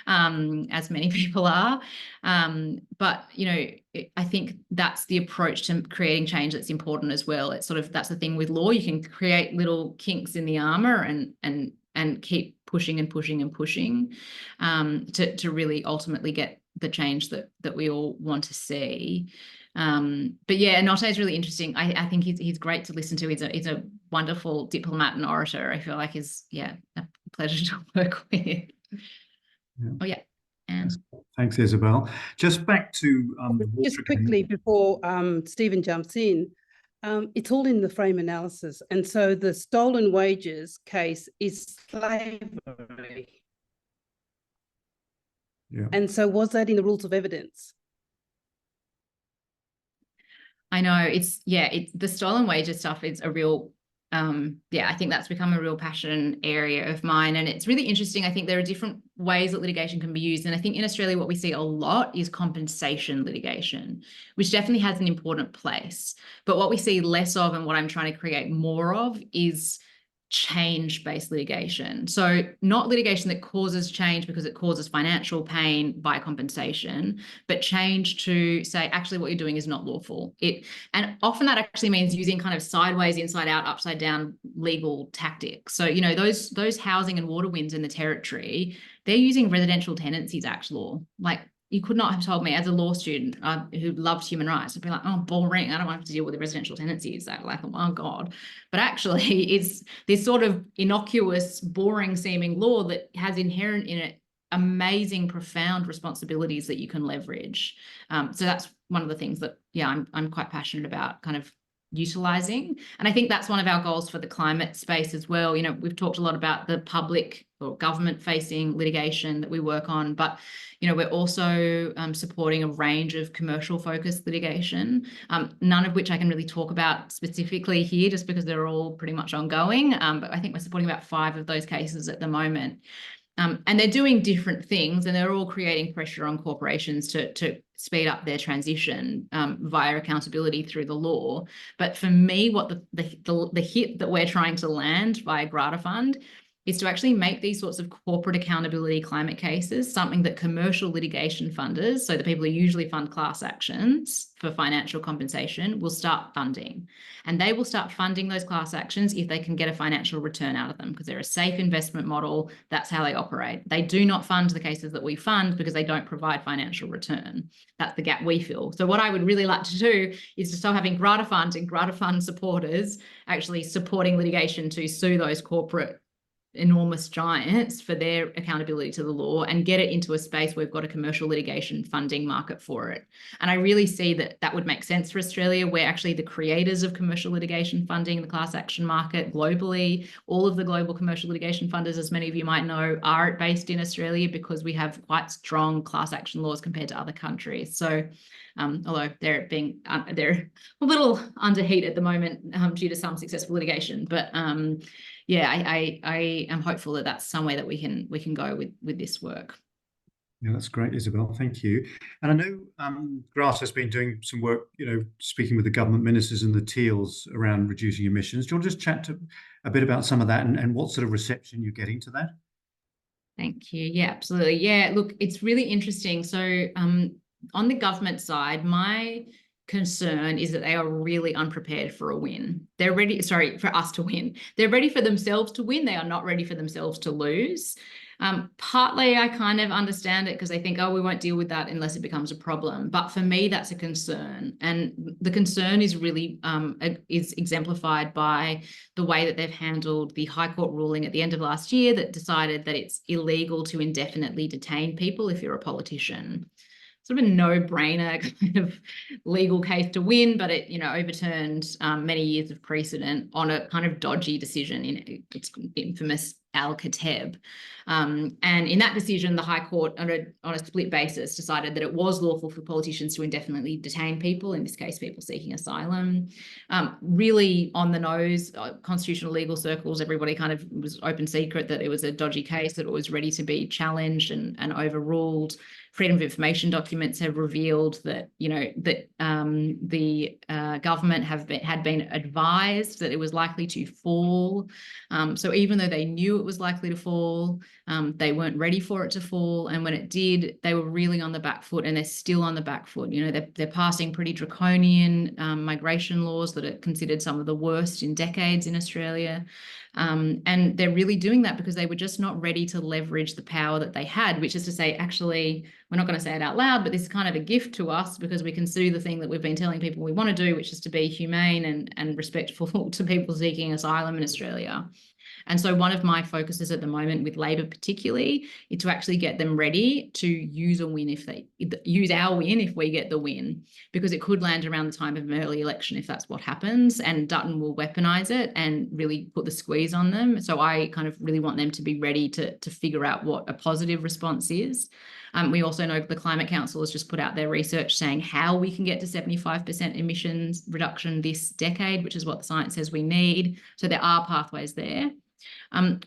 as many people are. But, you know, I think that's the approach to creating change that's important as well. It's sort of, that's the thing with law. You can create little kinks in the armor and keep pushing and pushing and pushing to really ultimately get the change that we all want to see. But yeah, Enote is really interesting. I think he's great to listen to. He's a wonderful diplomat and orator. I feel like he's a pleasure to work with. Yeah. Oh yeah. And thanks, Isabel. Just back to just quickly before Stephen jumps in, it's all in the frame analysis, and so the stolen wages case is slavery. Yeah. And so was that in the rules of evidence? I know it's the stolen wages stuff is a real I think that's become a real passion area of mine. And it's really interesting. I think there are different ways that litigation can be used. And I think in Australia, what we see a lot is compensation litigation, which definitely has an important place. But what we see less of, and what I'm trying to create more of, is change-based litigation. So not litigation that causes change because it causes financial pain by compensation, but change to say, actually, what you're doing is not lawful. And often that actually means using kind of sideways, inside out, upside down legal tactics. So, you know, those housing and water wins in the Territory, they're using Residential Tenancies Act law. Like, you could not have told me as a law student who loves human rights, I'd be like, oh, boring. I don't want to have to deal with the residential tenancies. That, like, oh God. But actually, it's this sort of innocuous, boring seeming law that has inherent in it amazing, profound responsibilities that you can leverage. So that's one of the things that, I'm quite passionate about kind of utilizing. And I think that's one of our goals for the climate space as well. You know, we've talked a lot about the public or government facing litigation that we work on, but, you know, we're also supporting a range of commercial focused litigation, none of which I can really talk about specifically here just because they're all pretty much ongoing. But I think we're supporting about 5 of those cases at the moment. And they're doing different things, and they're all creating pressure on corporations to speed up their transition via accountability through the law. But for me, what the hit that we're trying to land via Grata Fund is to actually make these sorts of corporate accountability climate cases something that commercial litigation funders, so the people who usually fund class actions for financial compensation, will start funding. And they will start funding those class actions if they can get a financial return out of them, because they're a safe investment model. That's how they operate. They do not fund the cases that we fund because they don't provide financial return. That's the gap we fill. So what I would really like to do is to start having Grata Fund and Grata Fund supporters actually supporting litigation to sue those corporate enormous giants for their accountability to the law, and get it into a space where we've got a commercial litigation funding market for it. And I really see that that would make sense for Australia. We're actually the creators of commercial litigation funding in the class action market globally. All of the global commercial litigation funders, as many of you might know, are based in Australia because we have quite strong class action laws compared to other countries. So although they're a little under heat at the moment due to some successful litigation, but I am hopeful that that's some way that we can go with this work. Yeah, that's great, Isabel. Thank you. And I know Grata has been doing some work, you know, speaking with the government ministers and the TEALs around reducing emissions. Do you want to just chat a bit about some of that and what sort of reception you're getting to that? Thank you. Yeah, absolutely. Yeah, look, it's really interesting. So on the government side, my concern is that they are really unprepared for a win. They're ready, for us to win. They're ready for themselves to win. They are not ready for themselves to lose. Partly I kind of understand it because they think, oh, we won't deal with that unless it becomes a problem. But for me, that's a concern. And the concern is really is exemplified by the way that they've handled the High Court ruling at the end of last year that decided that it's illegal to indefinitely detain people if you're a politician. Sort of a no-brainer kind of legal case to win, but it, overturned many years of precedent on a kind of dodgy decision. It's infamous Al-Kateb. And in that decision, the High Court, on a split basis, decided that it was lawful for politicians to indefinitely detain people, in this case, people seeking asylum. Really on the nose, constitutional legal circles, everybody kind of was open secret that it was a dodgy case, that it was ready to be challenged and overruled. Freedom of Information documents have revealed that, that the government had been advised that it was likely to fall. So even though they knew it was likely to fall, they weren't ready for it to fall. And when it did, they were really on the back foot, and they're still on the back foot. They're passing pretty draconian migration laws that are considered some of the worst in decades in Australia. And they're really doing that because they were just not ready to leverage the power that they had, which is to say, actually, we're not going to say it out loud, but this is kind of a gift to us because we can do the thing that we've been telling people we want to do, which is to be humane and respectful to people seeking asylum in Australia. And so one of my focuses at the moment with Labor particularly is to actually get them ready to use our win if we get the win, because it could land around the time of an early election if that's what happens, and Dutton will weaponize it and really put the squeeze on them. So I kind of really want them to be ready to figure out what a positive response is. We also know the Climate Council has just put out their research saying how we can get to 75% emissions reduction this decade, which is what the science says we need. So there are pathways there.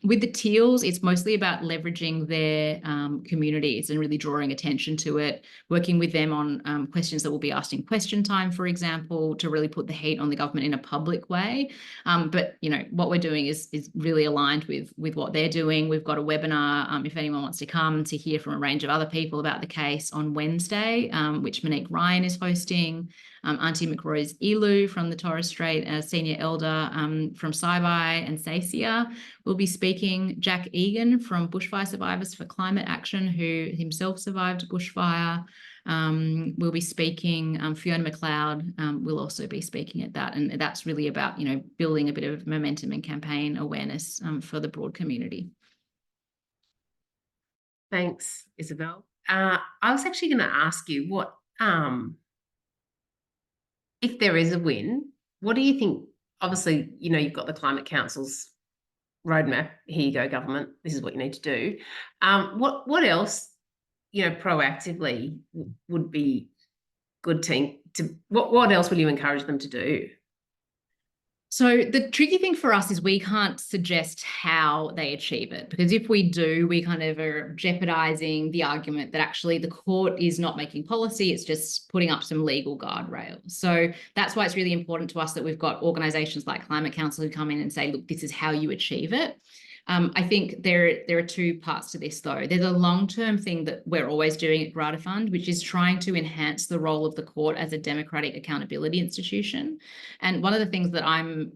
With the Teals, it's mostly about leveraging their communities and really drawing attention to it, working with them on questions that will be asked in question time, for example, to really put the heat on the government in a public way. But, what we're doing is really aligned with what they're doing. We've got a webinar, if anyone wants to come, to hear from a range of other people about the case on Wednesday, which Monique Ryan is hosting. Auntie McRoy's Elu from the Torres Strait, a senior elder from Saibai and Sasia will be speaking. Jack Egan from Bushfire Survivors for Climate Action, who himself survived bushfire, will be speaking. Fiona McLeod will also be speaking at that. And that's really about, building a bit of momentum and campaign awareness for the broad community. Thanks, Isabel. I was actually going to ask you what, if there is a win, what do you think? Obviously, you've got the Climate Council's roadmap. Here you go, government. This is what you need to do. What else, proactively would be good to what else will you encourage them to do? So the tricky thing for us is we can't suggest how they achieve it, because if we do, we kind of are jeopardizing the argument that actually the court is not making policy, it's just putting up some legal guardrails. So that's why it's really important to us that we've got organizations like Climate Council who come in and say, look, this is how you achieve it. I think there are two parts to this, though. There's a long-term thing that we're always doing at Grata Fund, which is trying to enhance the role of the court as a democratic accountability institution. And one of the things that I'm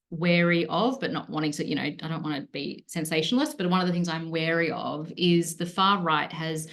wary of, but not wanting to, I don't want to be sensationalist, but one of the things I'm wary of is the far right has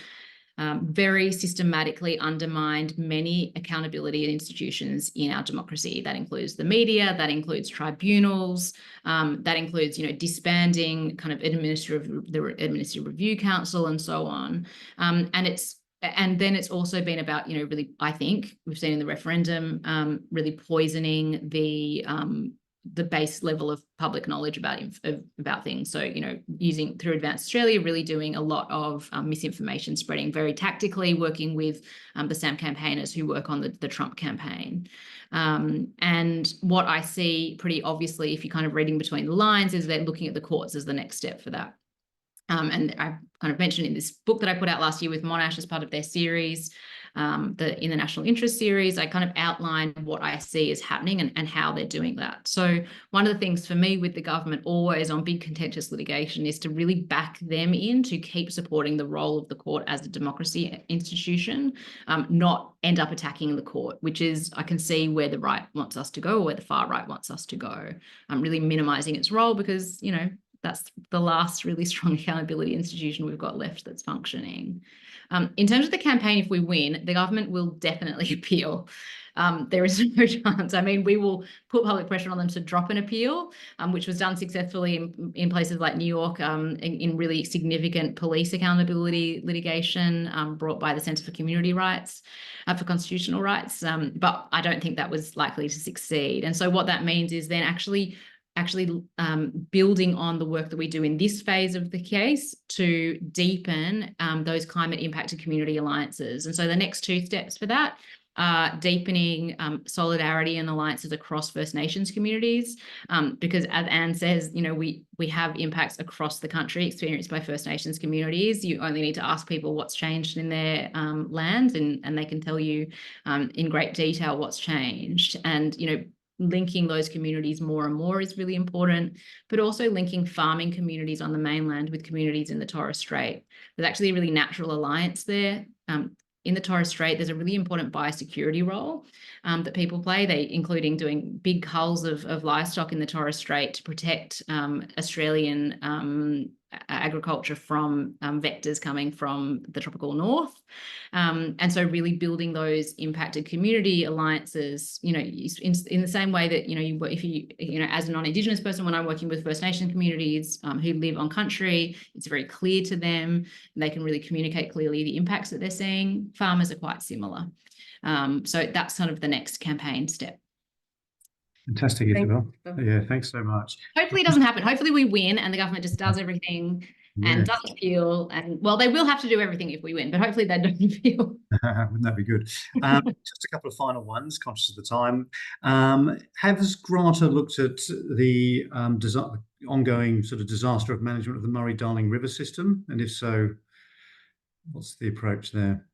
very systematically undermined many accountability institutions in our democracy. That includes the media, that includes tribunals, that includes, disbanding kind of the Administrative Review Council and so on. And then it's also been about, really, I think we've seen in the referendum, really poisoning the base level of public knowledge about things. So, using through Advance Australia, really doing a lot of misinformation spreading very tactically, working with the SAM campaigners who work on the Trump campaign. And what I see pretty obviously, if you're kind of reading between the lines, is they're looking at the courts as the next step for that. And I kind of mentioned in this book that I put out last year with Monash as part of their series, in the National Interest series, I kind of outlined what I see as happening and how they're doing that. So one of the things for me with the government always on big contentious litigation is to really back them in to keep supporting the role of the court as a democracy institution, not end up attacking the court, which is, I can see where the right wants us to go or where the far right wants us to go. Really minimizing its role because, that's the last really strong accountability institution we've got left that's functioning. In terms of the campaign, if we win, the government will definitely appeal. There is no chance. I mean, we will put public pressure on them to drop an appeal, which was done successfully in places like New York, in really significant police accountability litigation brought by the Centre for Community Rights, for Constitutional Rights. But I don't think that was likely to succeed. And so what that means is then actually actually building on the work that we do in this phase of the case to deepen those climate impacted community alliances. And so the next 2 steps for that are deepening solidarity and alliances across First Nations communities, because as Anne says, you know, we have impacts across the country experienced by First Nations communities. You only need to ask people what's changed in their lands, and they can tell you in great detail what's changed. And, you know, linking those communities more and more is really important, but also linking farming communities on the mainland with communities in the Torres Strait. There's actually a really natural alliance there. In the Torres Strait, there's a really important biosecurity role that people play, including doing big culls of livestock in the Torres Strait to protect Australian agriculture from vectors coming from the tropical north. And so really building those impacted community alliances, you know, in the same way that, you know, if you know, as a non-Indigenous person, when I'm working with First Nation communities who live on country, it's very clear to them, and they can really communicate clearly the impacts that they're seeing. Farmers are quite similar. So that's kind of the next campaign step. Fantastic, Isabel. Yeah, thanks so much. Hopefully it doesn't happen. Hopefully we win and the government just does everything and doesn't appeal. And well, they will have to do everything if we win, but hopefully they don't appeal. Wouldn't that be good? Just a couple of final ones, conscious of the time. Has Grata looked at the ongoing sort of disaster of management of the Murray-Darling River system? And if so, what's the approach there?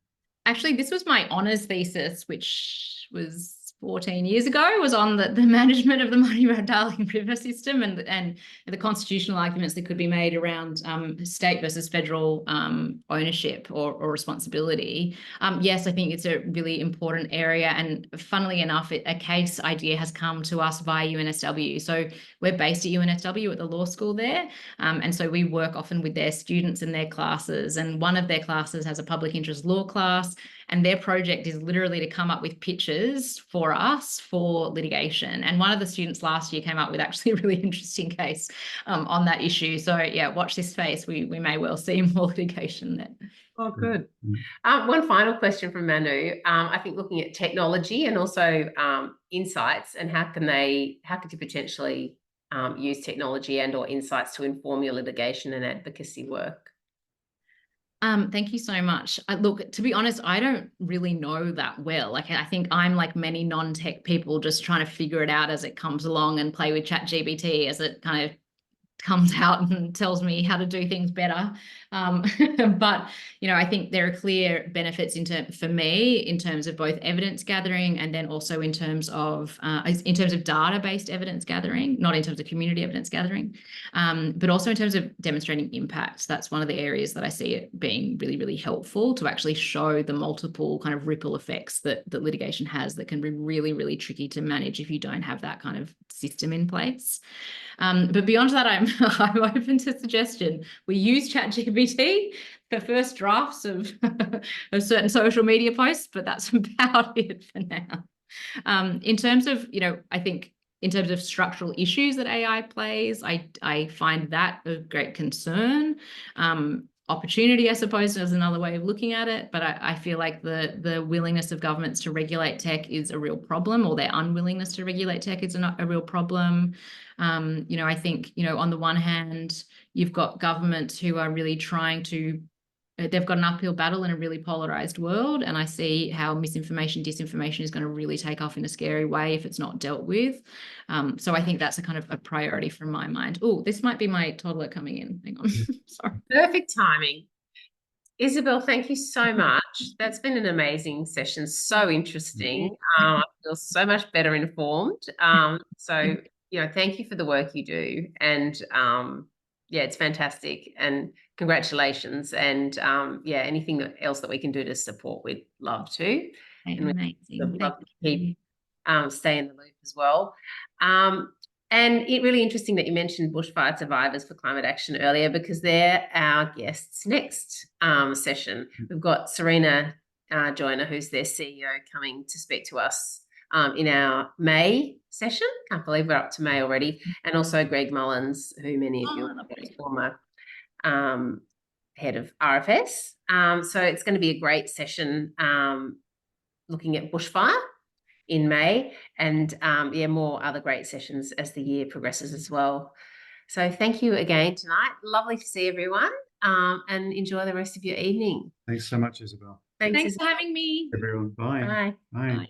Actually, this was my honours thesis, which was 14 years ago, was on the management of the Murray-Darling River system and the constitutional arguments that could be made around state versus federal ownership or responsibility. Yes, I think it's a really important area, and funnily enough, a case idea has come to us via UNSW. So we're based at UNSW at the law school there, and so we work often with their students and their classes, and one of their classes has a public interest law class, and their project is literally to come up with pitches for us for litigation. And one of the students last year came up with actually a really interesting case on that issue. So yeah, watch this space. We may well see more litigation there. Oh, good. One final question from Manu. I think looking at technology and also insights, and how could you potentially use technology and or insights to inform your litigation and advocacy work? Thank you so much. Look, to be honest, I don't really know that well. Like, I think I'm like many non-tech people, just trying to figure it out as it comes along and play with ChatGPT as it kind of comes out and tells me how to do things better. But, you know, I think there are clear benefits for me in terms of both evidence gathering and then also in terms of data-based evidence gathering, not in terms of community evidence gathering, but also in terms of demonstrating impact. That's one of the areas that I see it being really, really helpful to actually show the multiple kind of ripple effects that litigation has that can be really, really tricky to manage if you don't have that kind of system in place. But beyond that, I'm open to suggestion. We use ChatGPT for first drafts of certain social media posts, but that's about it for now. In terms of, you know, I think in terms of structural issues that AI plays, I find that a great concern. Opportunity, I suppose, is another way of looking at it, but I feel like the willingness of governments to regulate tech is a real problem, or their unwillingness to regulate tech is a real problem. You know, I think, you know, on the one hand, you've got governments who are really trying to, they've got an uphill battle in a really polarized world, and I see how misinformation, disinformation is going to really take off in a scary way if it's not dealt with. So I think that's a kind of a priority from my mind. Oh, this might be my toddler coming in. Hang on. Sorry. Perfect timing. Isabel, thank you so much. That's been an amazing session. So interesting. I feel so much better informed. So, you know, thank you for the work you do. And yeah, it's fantastic. And congratulations. And yeah, anything else that we can do to support, we'd love to. Amazing. We'd love to keep stay in the loop as well. And it's really interesting that you mentioned bushfire survivors for climate action earlier, because they're our guests next session. We've got Serena Joyner, who's their CEO, coming to speak to us in our May session. Can't believe we're up to May already. And also Greg Mullins, who many of you know, former head of RFS. So it's going to be a great session looking at bushfire in May, and yeah, more other great sessions as the year progresses as well. So thank you again tonight. Lovely to see everyone, and enjoy the rest of your evening. Thanks so much, Isabel. Thanks Thanks for having me. Everyone, bye. Bye. Bye. Bye.